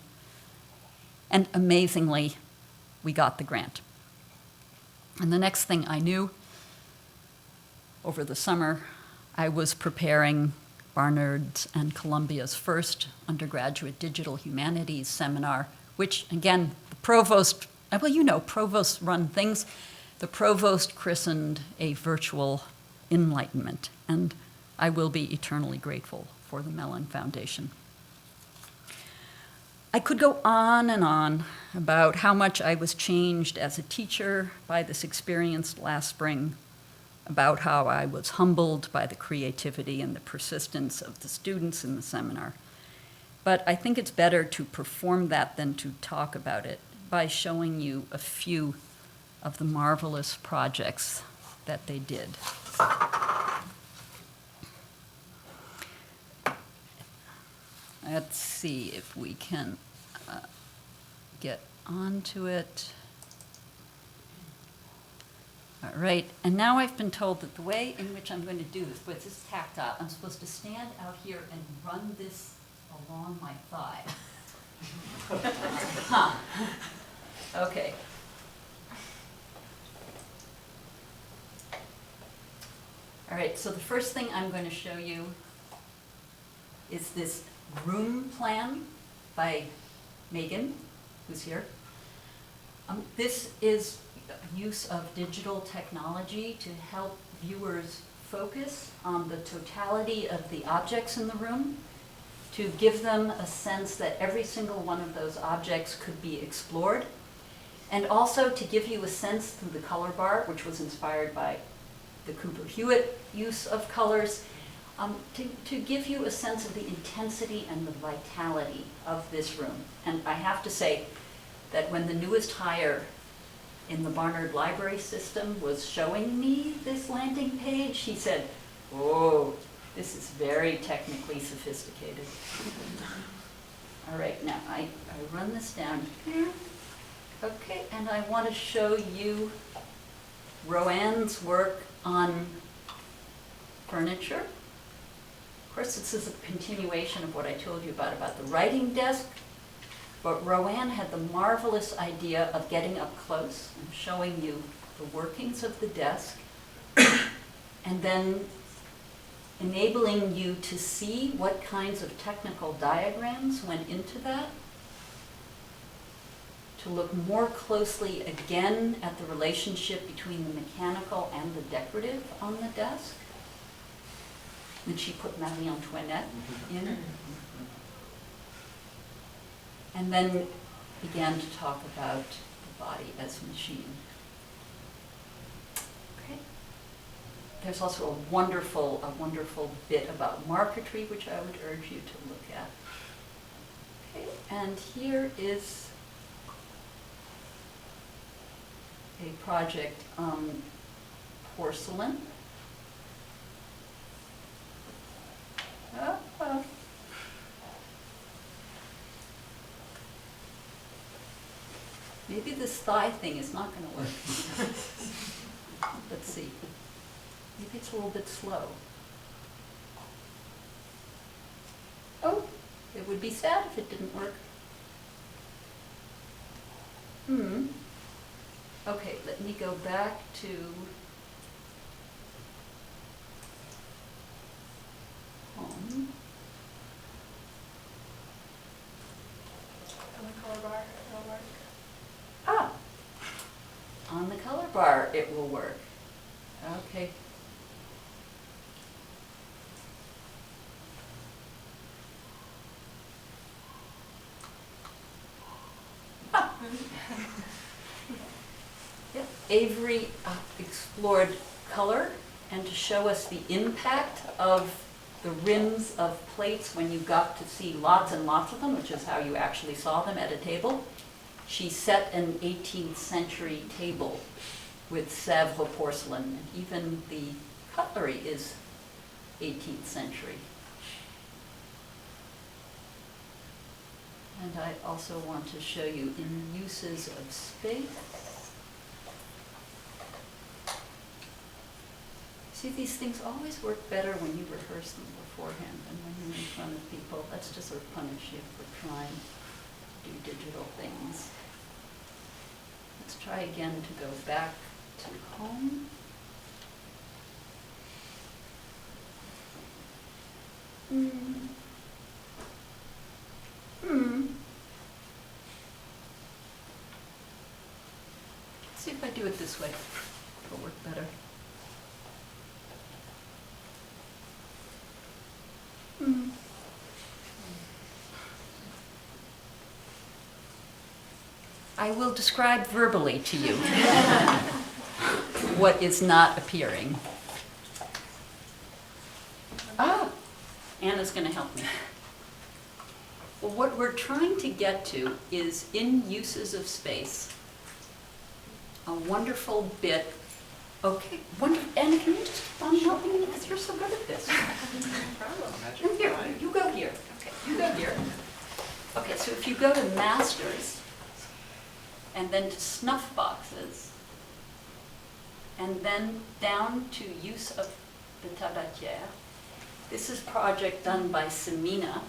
And amazingly, we got the grant. And the next thing I knew, over the summer, I was preparing Barnard's and Columbia's first undergraduate digital humanities seminar, which, again, the provost, provosts run things. The provost christened a virtual Enlightenment. And I will be eternally grateful for the Mellon Foundation. I could go on and on about how much I was changed as a teacher by this experience last spring, about how I was humbled by the creativity and the persistence of the students in the seminar. But I think it's better to perform that than to talk about it by showing you a few of the marvelous projects that they did. Let's see if we can get onto it. All right, and now I've been told that the way in which I'm going to do this, but this is tactile, I'm supposed to stand out here and run this along my thigh. Huh. Okay. All right, so the first thing I'm going to show you is this room plan by Megan, who's here. This is use of digital technology to help viewers focus on the totality of the objects in the room, to give them a sense that every single one of those objects could be explored, and also to give you a sense through the color bar, which was inspired by the Cooper-Hewitt use of colors, to give you a sense of the intensity and the vitality of this room. And I have to say that when the newest hire in the Barnard library system was showing me this landing page, he said, "Oh, this is very technically sophisticated." All right, now I run this down here. Okay, and I want to show you Roanne's work on furniture. Of course, this is a continuation of what I told you about the writing desk, but Roanne had the marvelous idea of getting up close and showing you the workings of the desk, and then enabling you to see what kinds of technical diagrams went into that, to look more closely again at the relationship between the mechanical and the decorative on the desk. And she put Marie Antoinette in. And then began to talk about the body as machine. Okay. There's also a wonderful bit about marquetry, which I would urge you to look at. Okay. And here is a project on porcelain. Maybe this thigh thing is not going to work. Let's see. Maybe it's a little bit slow. Oh, it would be sad if it didn't work. Okay, let me go back to home. On the color bar, it'll work. Ah, on the color bar it will work. Okay. Yep. Avery explored color, and to show us the impact of the rims of plates when you got to see lots and lots of them, which is how you actually saw them at a table. She set an 18th-century table with Sèvres porcelain, and even the cutlery is 18th century. And I also want to show you in uses of space. See, these things always work better when you rehearse them beforehand than when you're in front of people. That's just sort of punish you for trying to do digital things. Let's try again to go back to home. Let's see if I do it this way. It'll work better. I will describe verbally to you what is not appearing. Ah, Anna's going to help me. Well, what we're trying to get to is, in uses of space, a wonderful bit. Okay, wonderful. Anna, can you just help me because you're so good at this? No problem. Come here. You go here. Okay, you go here. Okay, so if you go to Masters, and then to Snuff Boxes, and then down to Use of the Tabatière. This is a project done by Semina.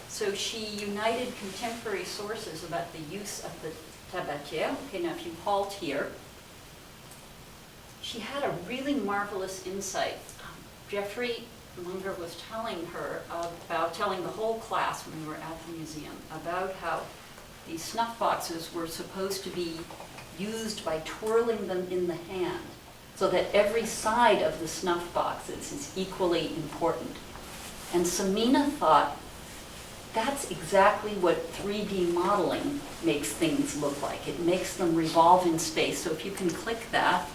So she united contemporary sources about the use of the tabatière. Okay, now if you halt here, she had a really marvelous insight. Jeffrey Munger was telling her telling the whole class when we were at the museum, about how these snuff boxes were supposed to be used by twirling them in the hand, so that every side of the snuff boxes is equally important. And Semina thought, that's exactly what 3D modeling makes things look like. It makes them revolve in space. So if you can click that,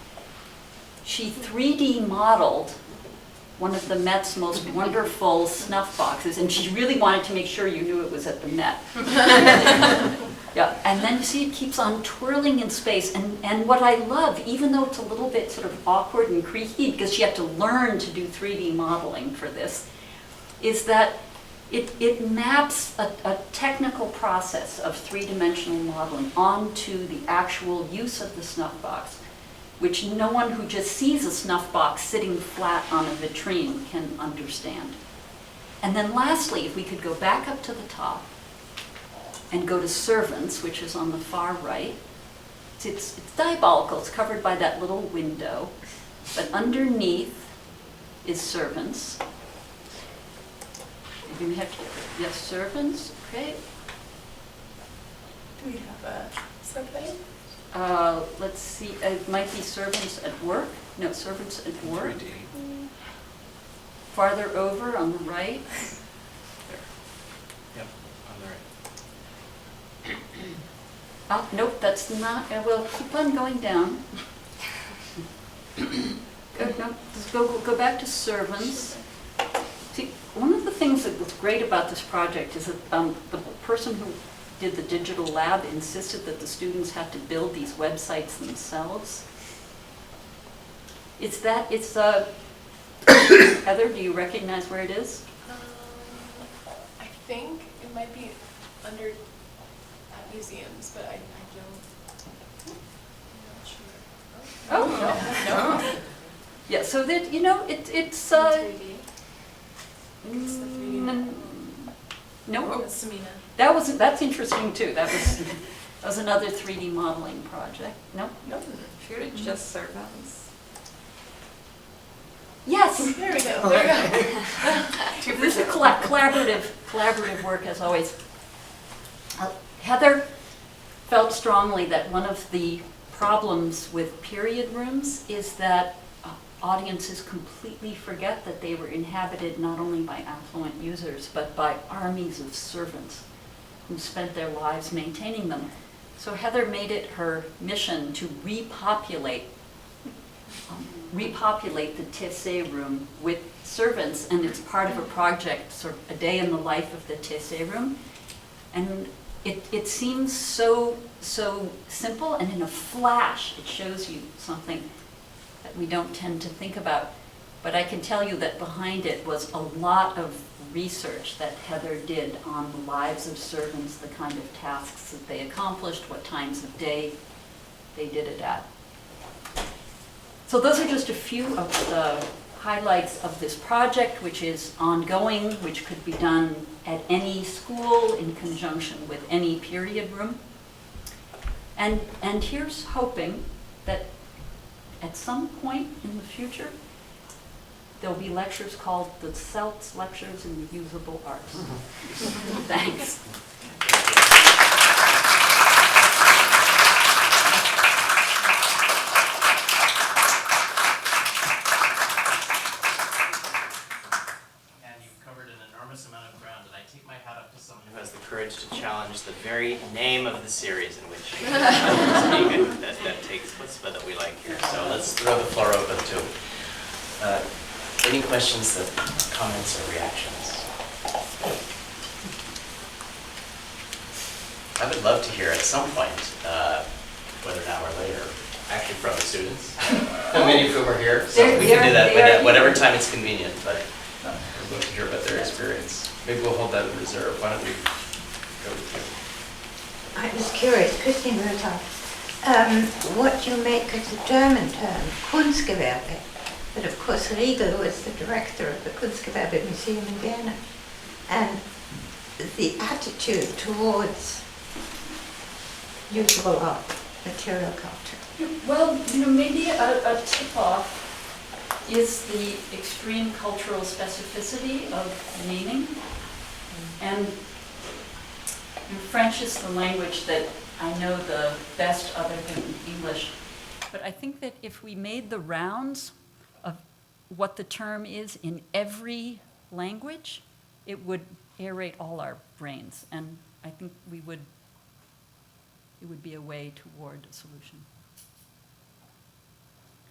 she 3D modeled one of the Met's most wonderful snuff boxes, and she really wanted to make sure you knew it was at the Met. Yeah, and then you see it keeps on twirling in space, and what I love, even though it's a little bit sort of awkward and creaky, because she had to learn to do 3D modeling for this, is that it maps a technical process of three-dimensional modeling onto the actual use of the snuff box, which no one who just sees a snuff box sitting flat on a vitrine can understand. And then lastly, if we could go back up to the top and go to servants, which is on the far right. It's diabolical, it's covered by that little window, but underneath is servants. You have to, yes, servants, okay. Do we have a subheading? Let's see, it might be servants at work. No, servants at work. 3D. Farther over on the right. There. Yep, on the right. Nope, that's not, we'll keep on going down. Go back to servants. See, one of the things that was great about this project is that the person who did the digital lab insisted that the students had to build these websites themselves. It's Heather, do you recognize where it is? I think it might be under at museums, but I don't. I'm not sure. Oh, no. Yeah, so that, it's, 3D. It's the 3D. no, It's Semina. that's interesting too. That was another 3D modeling project. Nope. Sure, it's just servants. Yes. There we go. There we go. This is collaborative work as always. Heather felt strongly that one of the problems with period rooms is that audiences completely forget that they were inhabited not only by affluent users, but by armies of servants who spent their lives maintaining them. So Heather made it her mission to repopulate the Tessé room with servants, and it's part of a project, sort of a day in the life of the Tessé room. And it seems so simple, and in a flash it shows you something that we don't tend to think about. But I can tell you that behind it was a lot of research that Heather did on the lives of servants, the kind of tasks that they accomplished, what times of day they did it at. So those are just a few of the highlights of this project, which is ongoing, which could be done at any school in conjunction with any period room. And here's hoping that at some point in the future, there'll be lectures called the Selz Lectures in the Usable Arts. Thanks. And you've covered an enormous amount of ground, and I take my hat off to someone who has the courage courage to challenge the very name of the series in which that takes chutzpah that we like here. So let's throw the floor open to any questions, comments, or reactions. I would love to hear at some point, whether now or later, actually from the students, many of whom are here, so we can do that at whatever time it's convenient, but I'd love to hear about their experience. Maybe we'll hold that in reserve. Why don't we go with you? I was curious, Christine Rother, what you make of the German term Kunstgewerbe, but of course Riegel was the director of the Kunstgewerbe Museum in Vienna, and the attitude towards usable art, material culture. Well, maybe a tip-off is the extreme cultural specificity of naming. And French is the language that I know the best other than English. But I think that if we made the rounds of what the term is in every language, it would aerate all our brains. And I think it would be a way toward a solution.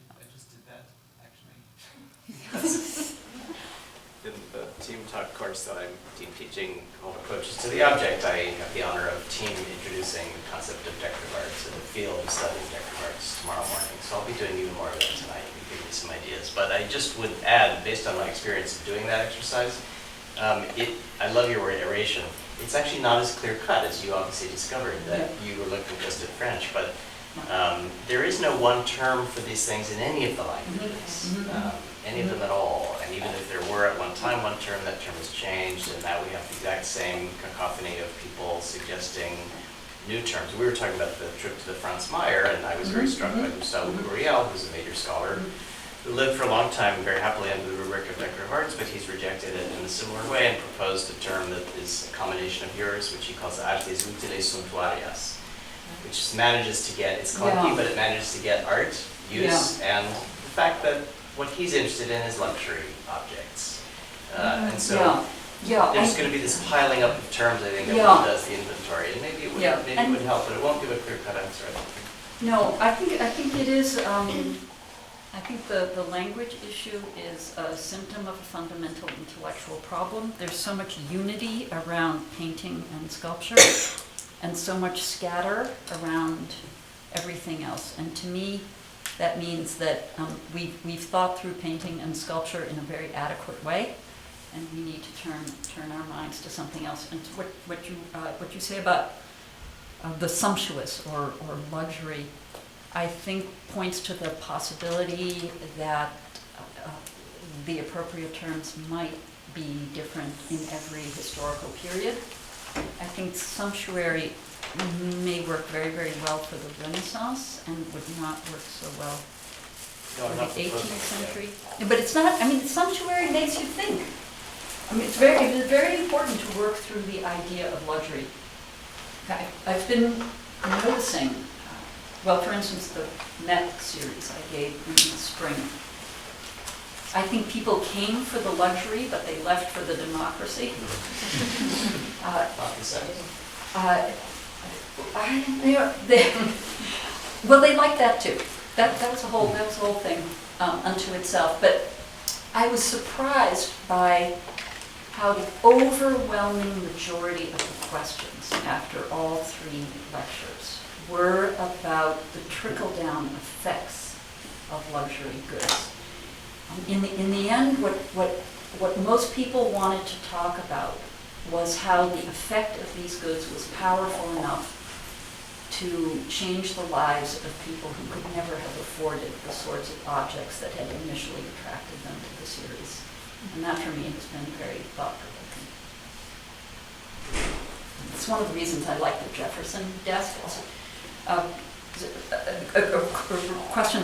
I just did that, actually. In the team talk course that I'm teaching called Approaches to the Object, I have the honor of team introducing the concept of decorative arts in the field of studying decorative arts tomorrow morning. So I'll be doing even more of that tonight. You can give me some ideas. But I just would add, based on my experience of doing that exercise, I love your word aeration. It's actually not as clear cut as you obviously discovered that you were looking just at French, but there is no one term for these things in any of the languages, any of them at all. And even if there were at one time one term, that term has changed, and now we have the exact same cacophony of people suggesting new terms. We were talking about the trip to the Franz Meyer, and I was very struck by Gustave Courriel, who's a major scholar, who lived for a long time very happily under the rubric of decorative arts, but he's rejected it in a similar way and proposed a term that is a combination of yours, which he calls artes utiles suntuarias, which manages to get, it's clunky, but it manages to get art, use, and the fact that what he's interested in is luxury objects. And so there's going to be this piling up of terms, I think, everyone does the inventory, and maybe it would help, but it won't give a clear-cut answer, I don't think. No, I think it is, I think the language issue is a symptom of a fundamental intellectual problem. There's so much unity around painting and sculpture, and so much scatter around everything else. And to me, that means that we've thought through painting and sculpture in a very adequate way, and we need to turn our minds to something else. And what you say about the sumptuous or luxury, I think points to the possibility that the appropriate terms might be different in every historical period. I think sumptuary may work very, very well for the Renaissance and would not work so well for the 18th century. But it's not, sumptuary makes you think. It's very important to work through the idea of luxury. I've been noticing, well, for instance, the Met series I gave in the spring. I think people came for the luxury, but they left for the democracy. Well, they like that too. That was a whole thing unto itself. But I was surprised by how the overwhelming majority of the questions after all three lectures were about the trickle-down effects of luxury goods. In the end, what most people wanted to talk about was how the effect of these goods was powerful enough to change the lives of people who could never have afforded the sorts of objects that had initially attracted them to the series. And that, for me, has been very thought-provoking. It's one of the reasons I like the Jefferson desk. A question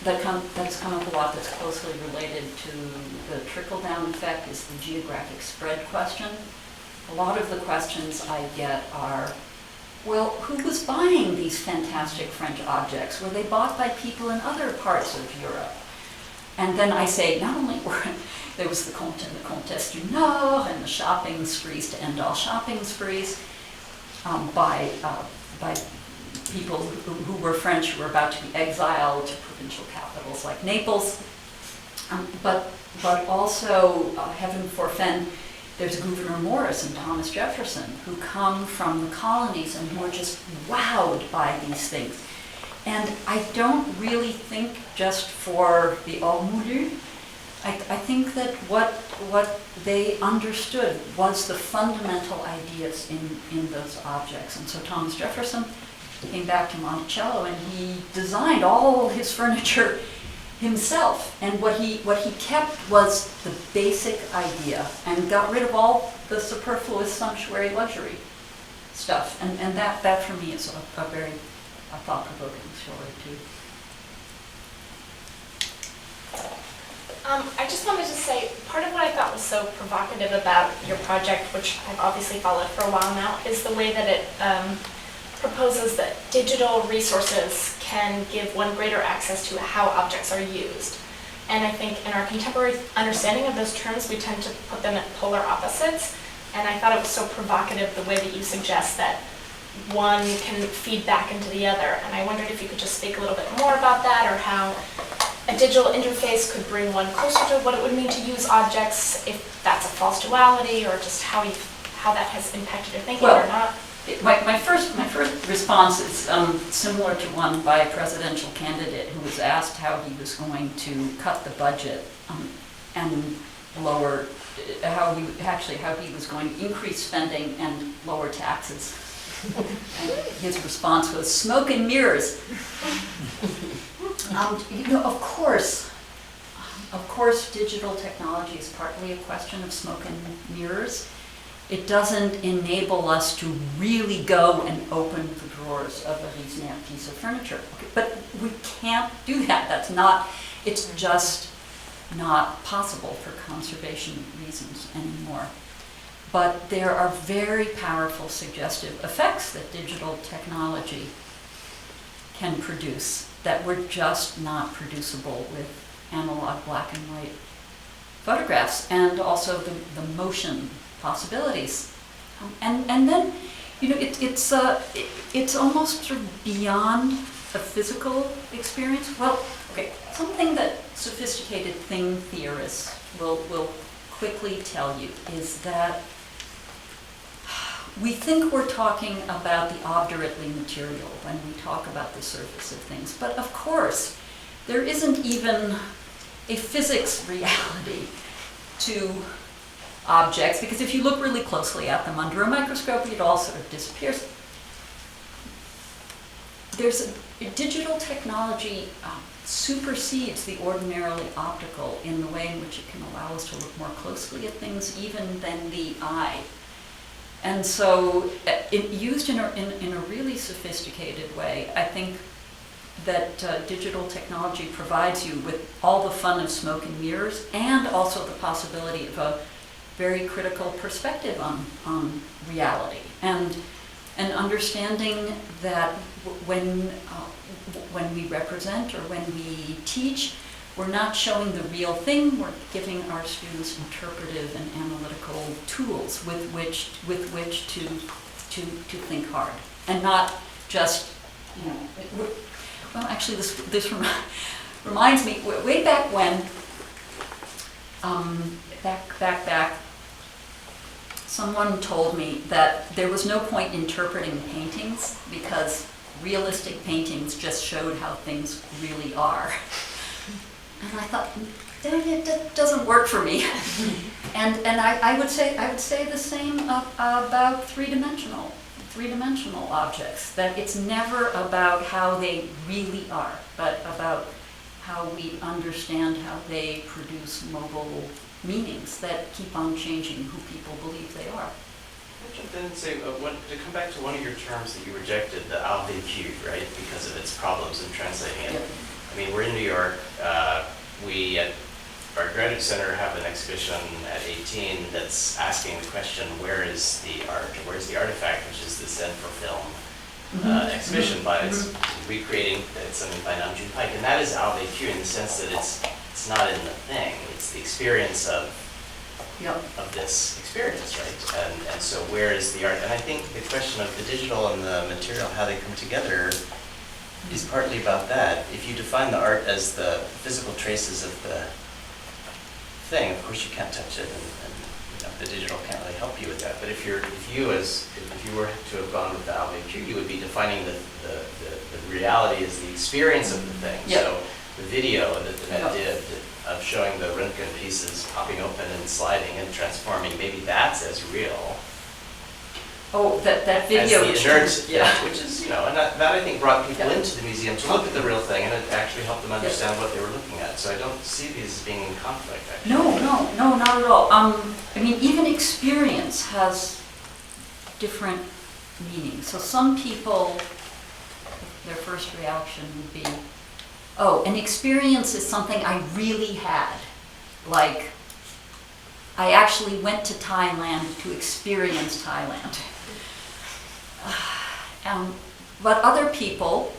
that's come up a lot that's closely related to the trickle-down effect is the geographic spread question. A lot of the questions I get are, well, who was buying these fantastic French objects? Were they bought by people in other parts of Europe? And then I say, not only there was the Comte and the Comtesse du Nord and the shopping sprees to end all shopping sprees, by people who were French who were about to be exiled to provincial capitals like Naples. But also, heaven forfend, there's Gouverneur Morris and Thomas Jefferson who come from the colonies and who are just wowed by these things. And I don't really think just for the hors moulu. I think that what they understood was the fundamental ideas in those objects. And so Thomas Jefferson came back to Monticello and he designed all his furniture himself. And what he kept was the basic idea and got rid of all the superfluous sumptuary luxury stuff. And that for me is a very thought-provoking story too. I just wanted to say, part of what I thought was so provocative about your project, which I've obviously followed for a while now, is the way that it proposes that digital resources can give one greater access to how objects are used. And I think in our contemporary understanding of those terms, we tend to put them at polar opposites. And I thought it was so provocative the way that you suggest that one can feed back into the other. And I wondered if you could just speak a little bit more about that, or how a digital interface could bring one closer to what it would mean to use objects, if that's a false duality, or just how that has impacted your thinking or not. My first response is similar to one by a presidential candidate who was asked how he was going to cut the budget and lower, how he was going to increase spending and lower taxes. And his response was smoke and mirrors. Of course, digital technology is partly a question of smoke and mirrors. It doesn't enable us to really go and open the drawers of a reasonable piece of furniture. Okay, but we can't do that. It's just not possible for conservation reasons anymore. But there are very powerful suggestive effects that digital technology can produce that were just not producible with analog black and white photographs, and also the motion possibilities. And then, it's almost sort of beyond a physical experience. Well, okay, something that sophisticated thing theorists will quickly tell you is that we think we're talking about the obdurately material when we talk about the surface of things. But of course, there isn't even a physics reality to objects, because if you look really closely at them under a microscope, it all sort of disappears. Digital technology supersedes the ordinarily optical in the way in which it can allow us to look more closely at things even than the eye. And so, used in a really sophisticated way, I think that digital technology provides you with all the fun of smoke and mirrors, and also the possibility of a very critical perspective on reality, and an understanding that when we represent or when we teach, we're not showing the real thing, we're giving our students interpretive and analytical tools with which to think hard, and not just, well, actually this reminds me, way back when, back, someone told me that there was no point interpreting paintings because realistic paintings just showed how things really are. And I thought, that doesn't work for me. and I would say the same about three-dimensional objects, that it's never about how they really are, but about how we understand how they produce mobile meanings that keep on changing who people believe they are. I jump in and say, to come back to one of your terms that you rejected, the vécu, right, because of its problems in translating it. Yep. I mean, we're in New York. We at our graduate center have an exhibition at 18 that's asking the question, where is the art, or where's the artifact, which is the Zen for Film exhibition, but it's recreating something by Namjoon Pike, and that is vécu in the sense that it's not in the thing, it's the experience of Yep. of this experience, right? And so where is the art? And I think the question of the digital and the material, how they come together, is partly about that. If you define the art as the physical traces of the thing, of course you can't touch it, and the digital can't really help you with that. But if you were to have gone with the Albert, you would be defining the reality as the experience of the thing. Yep. So the video that the net Yep. did of showing the Röntgen pieces popping open and sliding and transforming, maybe that's as real Oh, that as video. the inert, Yeah. which is, and that I think brought people Yeah. into the museum to look at the real thing, and it actually helped them Yeah. understand what they were looking at. So I don't see these as being in conflict, actually. No, not at all. I mean, even experience has different meanings. So some people, their first reaction would be, oh, an experience is something I really had. Like, I actually went to Thailand to experience Thailand. But other people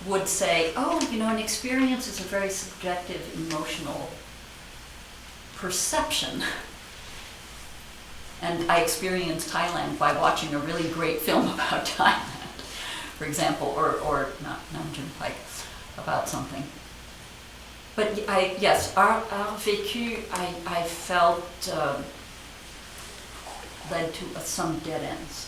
would say, oh, an experience is a very subjective, emotional perception. And I experienced Thailand by watching a really great film about Thailand, for example, or not Nam Pike, about something. But yes, our vécu, I felt led to some dead ends.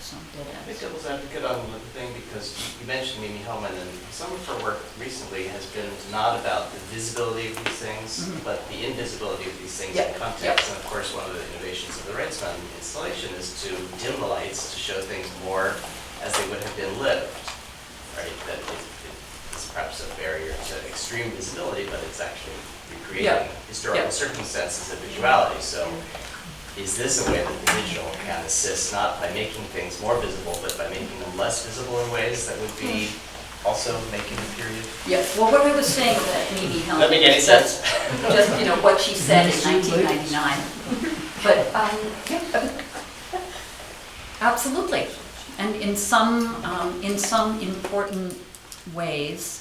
I think devil's advocate on the thing, because you mentioned Mimi Hellman, and some of her work recently has been not about the visibility of these things, but the invisibility of these things in context. And of course, one of the innovations of the Reitzman installation is to dim the lights to show things more as they would have been lived, right? That it's perhaps a barrier to extreme visibility, but it's actually recreating historical circumstances of visuality. So is this a way that the digital can assist, not by making things more visible, but by making them less visible in ways that would be also making the period? Yeah, well, what I was saying that Mimi Hellman. Doesn't make any sense. Just, what she said in 1999. But, absolutely. And in some important ways,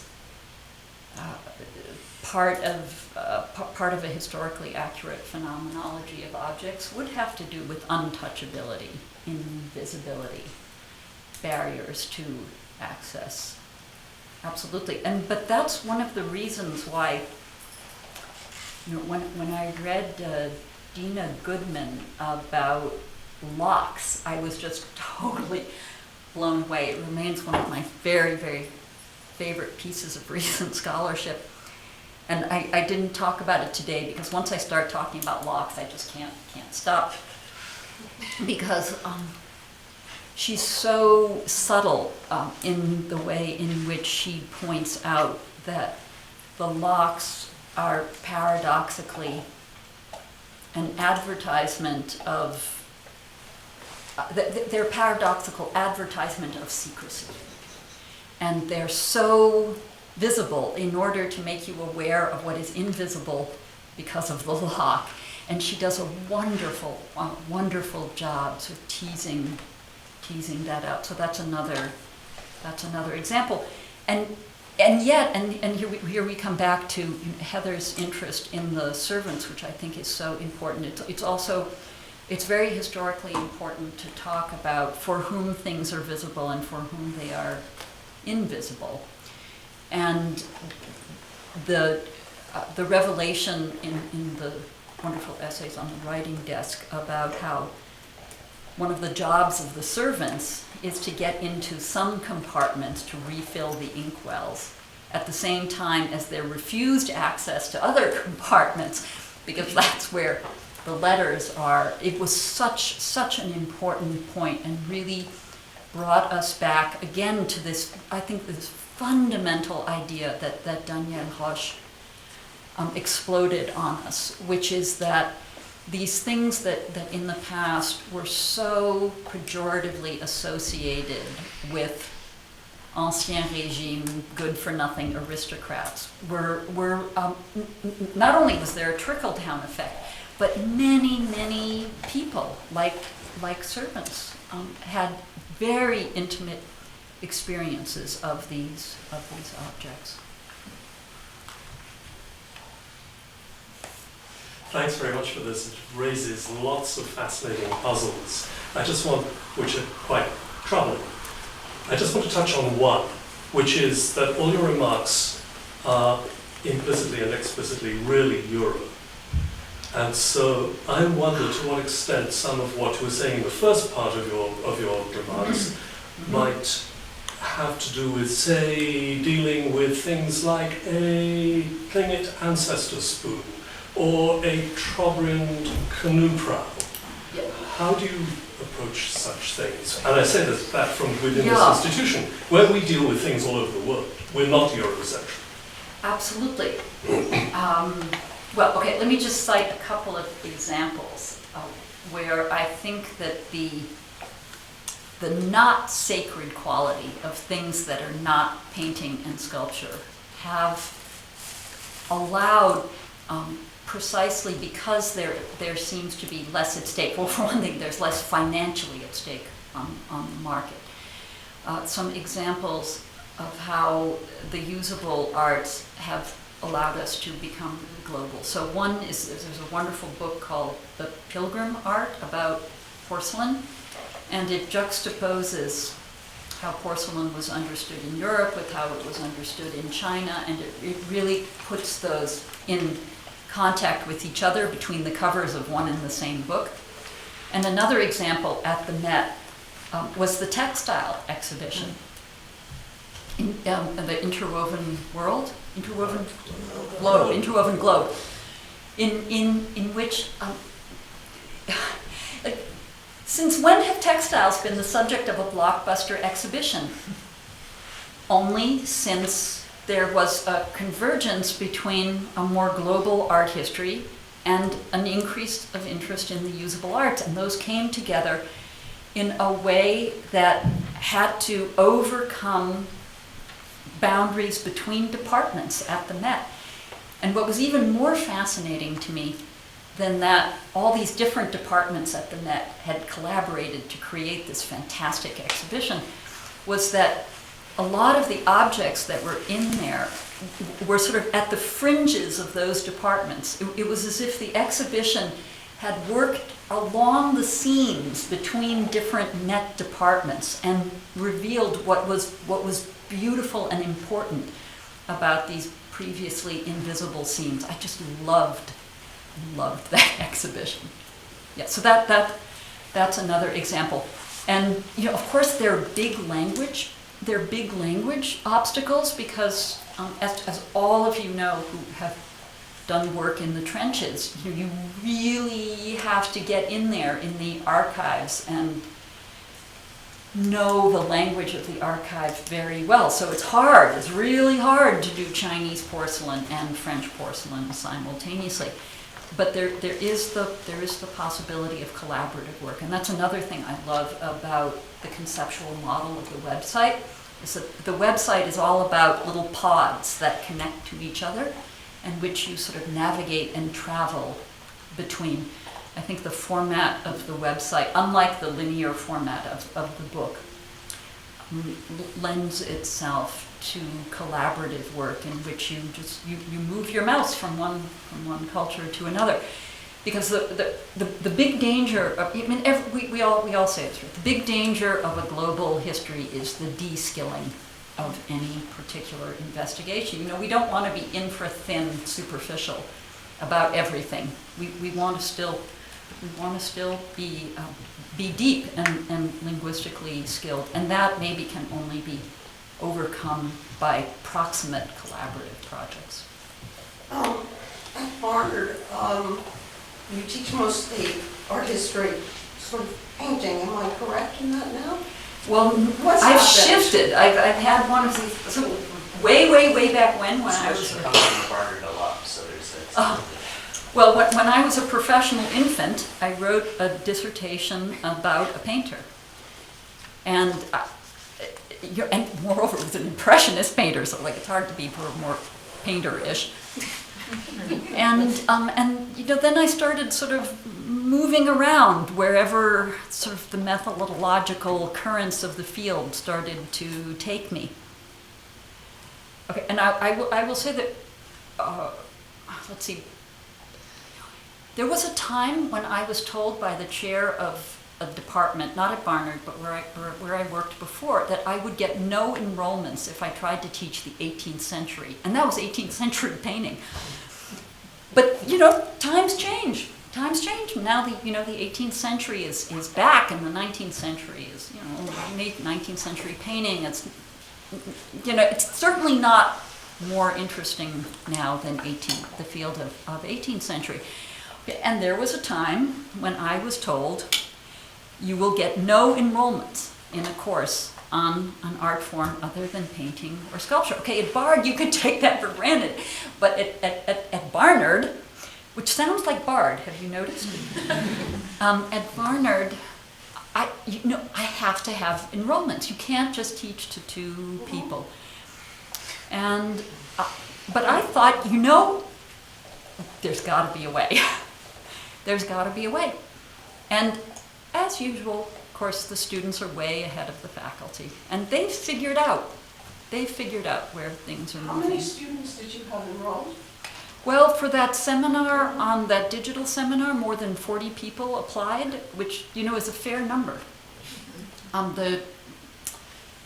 part of a historically accurate phenomenology of objects would have to do with untouchability, invisibility, barriers to access. Absolutely. But that's one of the reasons why, when I read Dina Goodman about locks, I was just totally blown away. It remains one of my very, very favorite pieces of recent scholarship. And I didn't talk about it today because once I start talking about locks, I just can't stop. Because she's so subtle in the way in which she points out that the locks are paradoxically an advertisement of, they're paradoxical advertisement of secrecy. And they're so visible in order to make you aware of what is invisible because of the lock. And she does a wonderful, wonderful job sort of teasing that out. So that's another example. And yet here we come back to Heather's interest in the servants, which I think is so important. It's very historically important to talk about for whom things are visible and for whom they are invisible. And the revelation in the wonderful essays on the writing desk about how one of the jobs of the servants is to get into some compartments to refill the inkwells at the same time as they're refused access to other compartments, because that's where the letters are. It was such an important point and really brought us back again to this, I think, this fundamental idea that Daniel Roche exploded on us, which is that these things that in the past were so pejoratively associated with ancien régime, good-for-nothing aristocrats, were not only was there a trickle-down effect, but many people, like servants, had very intimate experiences of these objects. Thanks very much for this. It raises lots of fascinating puzzles. Which are quite troubling. I just want to touch on one, which is that all your remarks are implicitly and explicitly really Euro. And so I wonder to what extent some of what you were saying in the first part of your remarks might have to do with, say, dealing with things like a Tlingit ancestor spoon or a Trobriand canoe prow. Yeah. How do you approach such things? And I say that from within Yeah. this institution, where we deal with things all over the world. We're not Eurocentric. Absolutely. Well, okay, let me just cite a couple of examples where I think that the not sacred quality of things that are not painting and sculpture have allowed, precisely because there seems to be less at stake. Well, for one thing, there's less financially at stake on the market. Some examples of how the usable arts have allowed us to become global. So one is, there's a wonderful book called The Pilgrim Art about porcelain, and it juxtaposes how porcelain was understood in Europe with how it was understood in China, and it really puts those in contact with each other between the covers of one and the same book. And another example at the Met was the textile exhibition. In the interwoven globe, in which, since when have textiles been the subject of a blockbuster exhibition? Only since there was a convergence between a more global art history and an increase of interest in the usable arts, and those came together in a way that had to overcome boundaries between departments at the Met. And what was even more fascinating to me than that all these different departments at the Met had collaborated to create this fantastic exhibition was that a lot of the objects that were in there were sort of at the fringes of those departments. It was as if the exhibition had worked along the seams between different Met departments and revealed what was beautiful and important about these previously invisible seams. I just loved that exhibition. Yeah, so that's another example. And of course they're big language obstacles because as all of you know who have done work in the trenches, you really have to get in there in the archives and know the language of the archive very well. So it's really hard to do Chinese porcelain and French porcelain simultaneously. But there is the possibility of collaborative work, and that's another thing I love about the conceptual model of the website, is that the website is all about little pods that connect to each other and which you sort of navigate and travel between. I think the format of the website, unlike the linear format of the book, lends itself to collaborative work in which you move your mouse from one culture to another, because the big danger of, we all say this, right? The big danger of a global history is the de-skilling of any particular investigation. We don't want to be infra-thin, superficial about everything. We want to still be deep and linguistically skilled, and that maybe can only be overcome by proximate collaborative projects. At Barnard, you teach mostly art history, sort of painting. Am I correct in that now? Well, I've shifted. I've had one of these, so way back when I was. Comes from Barnard a lot, so there's Well, when I was a professional infant, I wrote a dissertation about a painter. And moreover, it was an impressionist painter, so it's hard to be more painter-ish. And then I started sort of moving around wherever sort of the methodological currents of the field started to take me. Okay, and I will say that, let's see, There was a time when I was told by the chair of a department, not at Barnard, but where I worked before, that I would get no enrollments if I tried to teach the 18th century. And that was 18th century painting. But, you know, times change. Times change. Now the 18th century is back, and the 19th century is, 19th century painting. It's, it's certainly not more interesting now than the field of 18th century. And there was a time when I was told, you will get no enrollments in a course on an art form other than painting or sculpture. Okay, at Bard, you could take that for granted, but at Barnard, which sounds like Bard, have you noticed? At Barnard, I have to have enrollments. You can't just teach to 2 people. And, but I thought, there's got to be a way. There's got to be a way. And as usual, of course, the students are way ahead of the faculty. And they've figured out where things are moving. How many students did you have enrolled? Well, for that seminar, on that digital seminar, more than 40 people applied, which, is a fair number.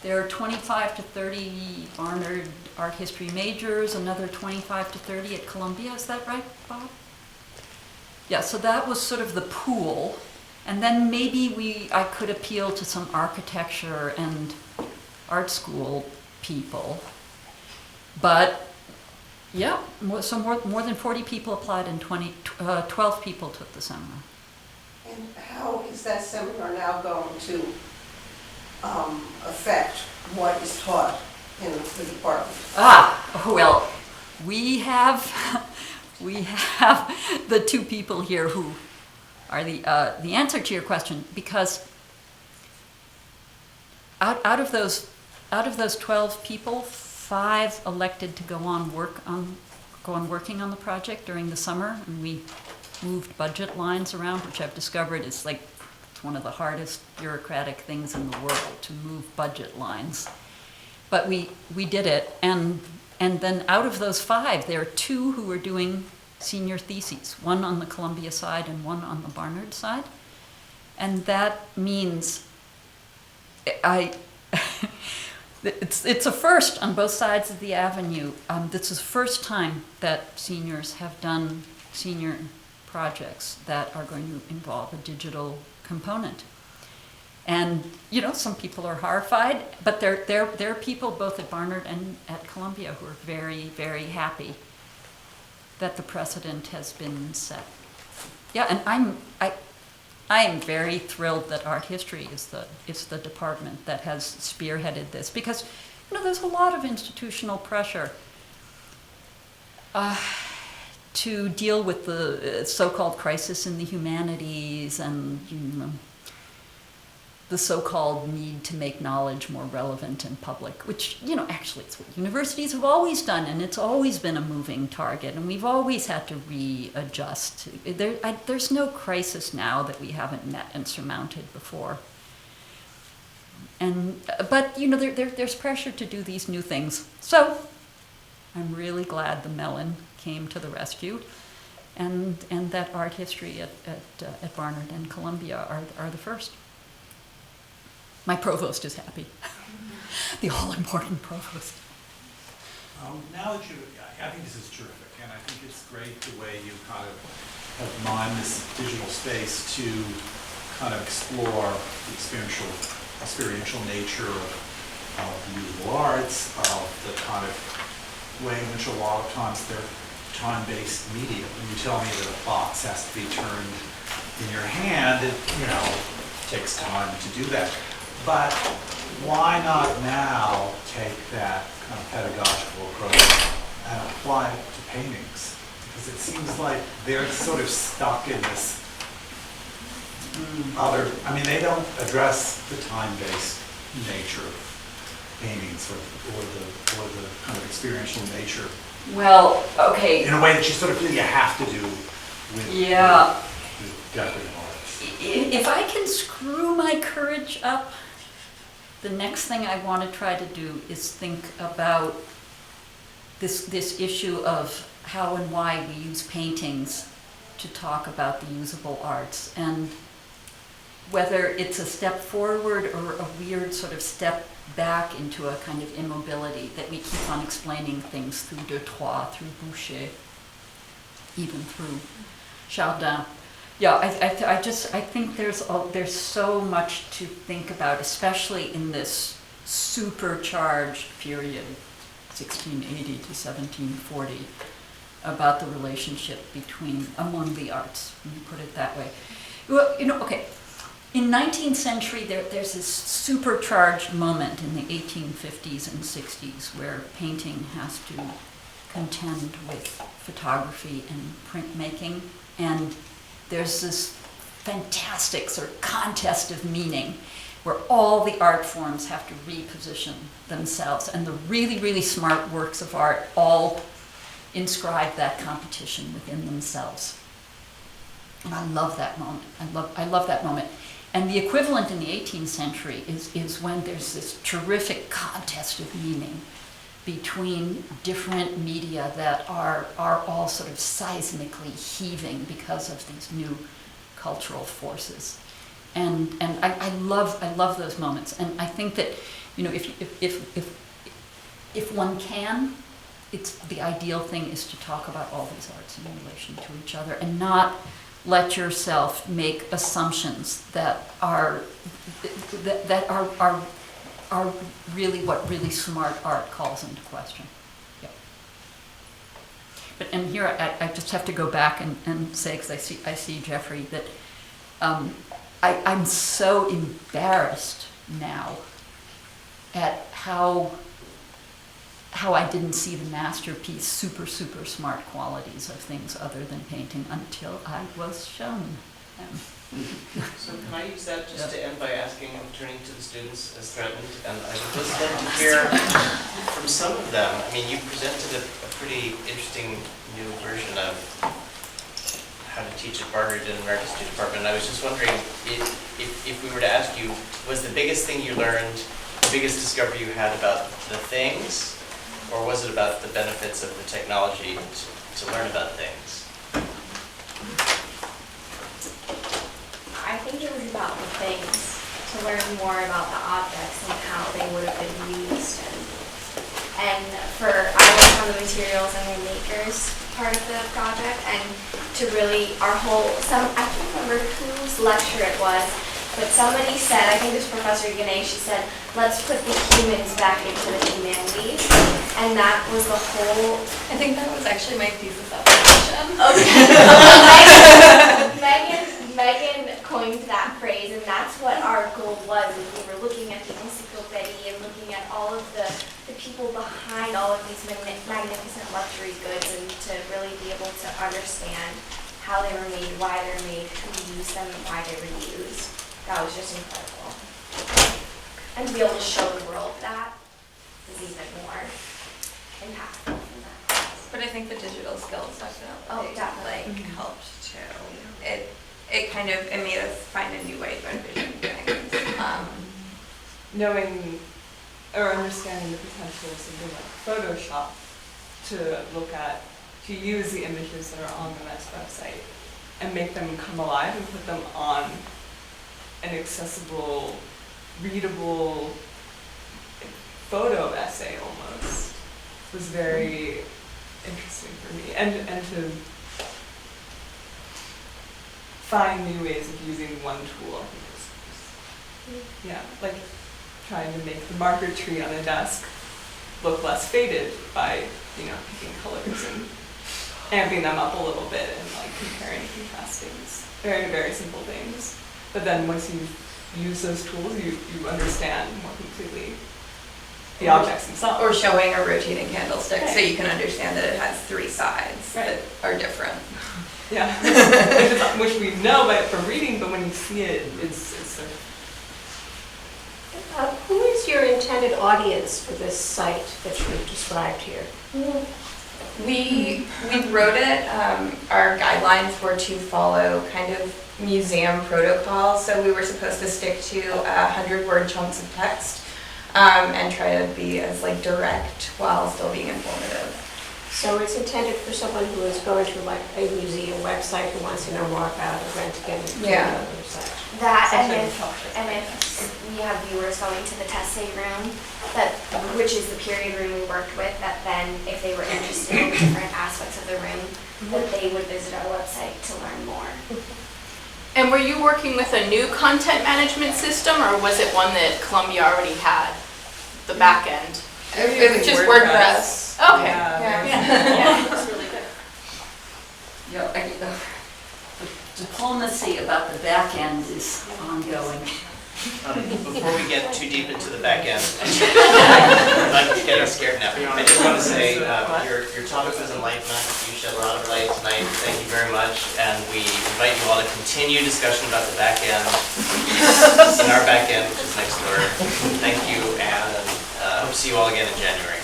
There are 25 to 30 Barnard art history majors, another 25 to 30 at Columbia. Is that right, Bob? Yeah, so that was sort of the pool. And then maybe I could appeal to some architecture and art school people. But yeah, so more than 40 people applied and 12 people took the seminar. And how is that seminar now going to affect what is taught in the department? Well, we have the 2 people here who are the answer to your question, because out of those 12 people, 5 elected to go on working on the project during the summer, and we moved budget lines around, which I've discovered is it's one of the hardest bureaucratic things in the world, to move budget lines. But we did it, and then out of those 5, there are 2 who are doing senior theses, one on the Columbia side and one on the Barnard side. And that means it's a first on both sides of the avenue. This is the first time that seniors have done senior projects that are going to involve a digital component. And, some people are horrified, but there are people both at Barnard and at Columbia who are very, very happy that the precedent has been set. Yeah, and I am very thrilled that art history is the department that has spearheaded this, because there's a lot of institutional pressure to deal with the so-called crisis in the humanities and the so-called need to make knowledge more relevant and public, which, actually it's what universities have always done, and it's always been a moving target, and we've always had to readjust. There's no crisis now that we haven't met and surmounted before. But there's pressure to do these new things. So I'm really glad the Mellon came to the rescue, and that art history at Barnard and Columbia are the first. My provost is happy. The all-important provost. Now that I think this is terrific, and I think it's great the way you kind of have mined this digital space to kind of explore the experiential nature of the usable arts, of the kind of way in which a lot of times they're time-based media. When you tell me that a box has to be turned in your hand, it takes time to do that. But why not now take that kind of pedagogical approach and apply it to paintings? Because it seems like they're sort of stuck in this they don't address the time-based nature of paintings or the kind of experiential nature. Well, okay. In a way that you sort of feel you have to do with decorative arts. If I can screw my courage up, the next thing I want to try to do is think about this issue of how and why we use paintings to talk about the usable arts, and whether it's a step forward or a weird sort of step back into a kind of immobility, that we keep on explaining things through De Troyes, through Boucher, even through Chardin. Yeah, I think there's so much to think about, especially in this supercharged period, 1680 to 1740, about the relationship among the arts, when you put it that way. Well, okay. In 19th century, there's this supercharged moment in the 1850s and 60s where painting has to contend with photography and printmaking, and there's this fantastic sort of contest of meaning where all the art forms have to reposition themselves, and the really, really smart works of art all inscribe that competition within themselves. And I love that moment. I love that moment. And the equivalent in the 18th century is when there's this terrific contest of meaning between different media that are all sort of seismically heaving because of these new cultural forces. And I love those moments. And I think that, if one can, the ideal thing is to talk about all these arts in relation to each other and not let yourself make assumptions that are really what really smart art calls into question. Yep. And here I just have to go back and say, because I see Jeffrey, that I'm so embarrassed now at how I didn't see the masterpiece, super smart qualities of things other than painting until I was shown them. So can I use that just to end by turning to the students as threatened? And I would just love to hear from some of them. I mean, you presented a pretty interesting new version of how to teach at Barnard in the American History Department. And I was just wondering if we were to ask you, was the biggest thing you learned, the biggest discovery you had about the things, or was it about the benefits of the technology to learn about things? I think it was about the things, to learn more about the objects and how they would have been used. And I worked on the materials and the makers part of the project, and to really, I can't remember whose lecture it was, but somebody said, I think it was Professor Higonnet, she said, let's put the humans back into the humanities. And that was the whole... I think that was actually my thesis application. Okay. Megan coined that phrase, and that's what our goal was. And we were looking at the encyclopedia and looking at all of the people behind all of these magnificent luxury goods, and to really be able to understand how they were made, why they were made, who used them, and why they were used. That was just incredible. And to be able to show the world that is even more impactful than that. But I think the digital skills definitely, definitely. helped too. It kind of made us find a new way to envision things. Knowing or understanding the potential of something like Photoshop to use the images that are on the MES website and make them come alive and put them on an accessible, readable photo essay almost was very interesting for me. And to find new ways of using one tool, I think is like trying to make the marker tree on a desk look less faded by, picking colors and amping them up a little bit and like comparing and contrasting. Very, very simple things. But then once you use those tools, you understand more completely the objects themselves. Or showing a rotating candlestick so you can understand that it has three sides that are different. Yeah, which we know from reading, but when you see it, it's who is your intended audience for this site that you've described here? We wrote it, our guidelines were to follow kind of museum protocol, so we were supposed to stick to 100-word chunks of text and try to be as direct while still being informative. So it's intended for someone who is going to like a museum website who wants to know more about a rent again Yeah. or such. That and Something if, culture. and if we have viewers going to the testing room, that, which is the period room we worked with, that then if they were interested in different aspects of the room, that they would visit our website to learn more. And were you working with a new content management system, or was it one that Columbia already had, the back end? It was just WordPress. Okay. Yeah. Yeah, it looks really good. The diplomacy about the back end is ongoing. Before we get too deep into the back end, I'm not getting scared now. I just want to say your topic was Enlightenment. You shed a lot of light tonight. Thank you very much. And we invite you all to continue discussion about the back end in our back end, which is next door. Thank you, and hope to see you all again in January.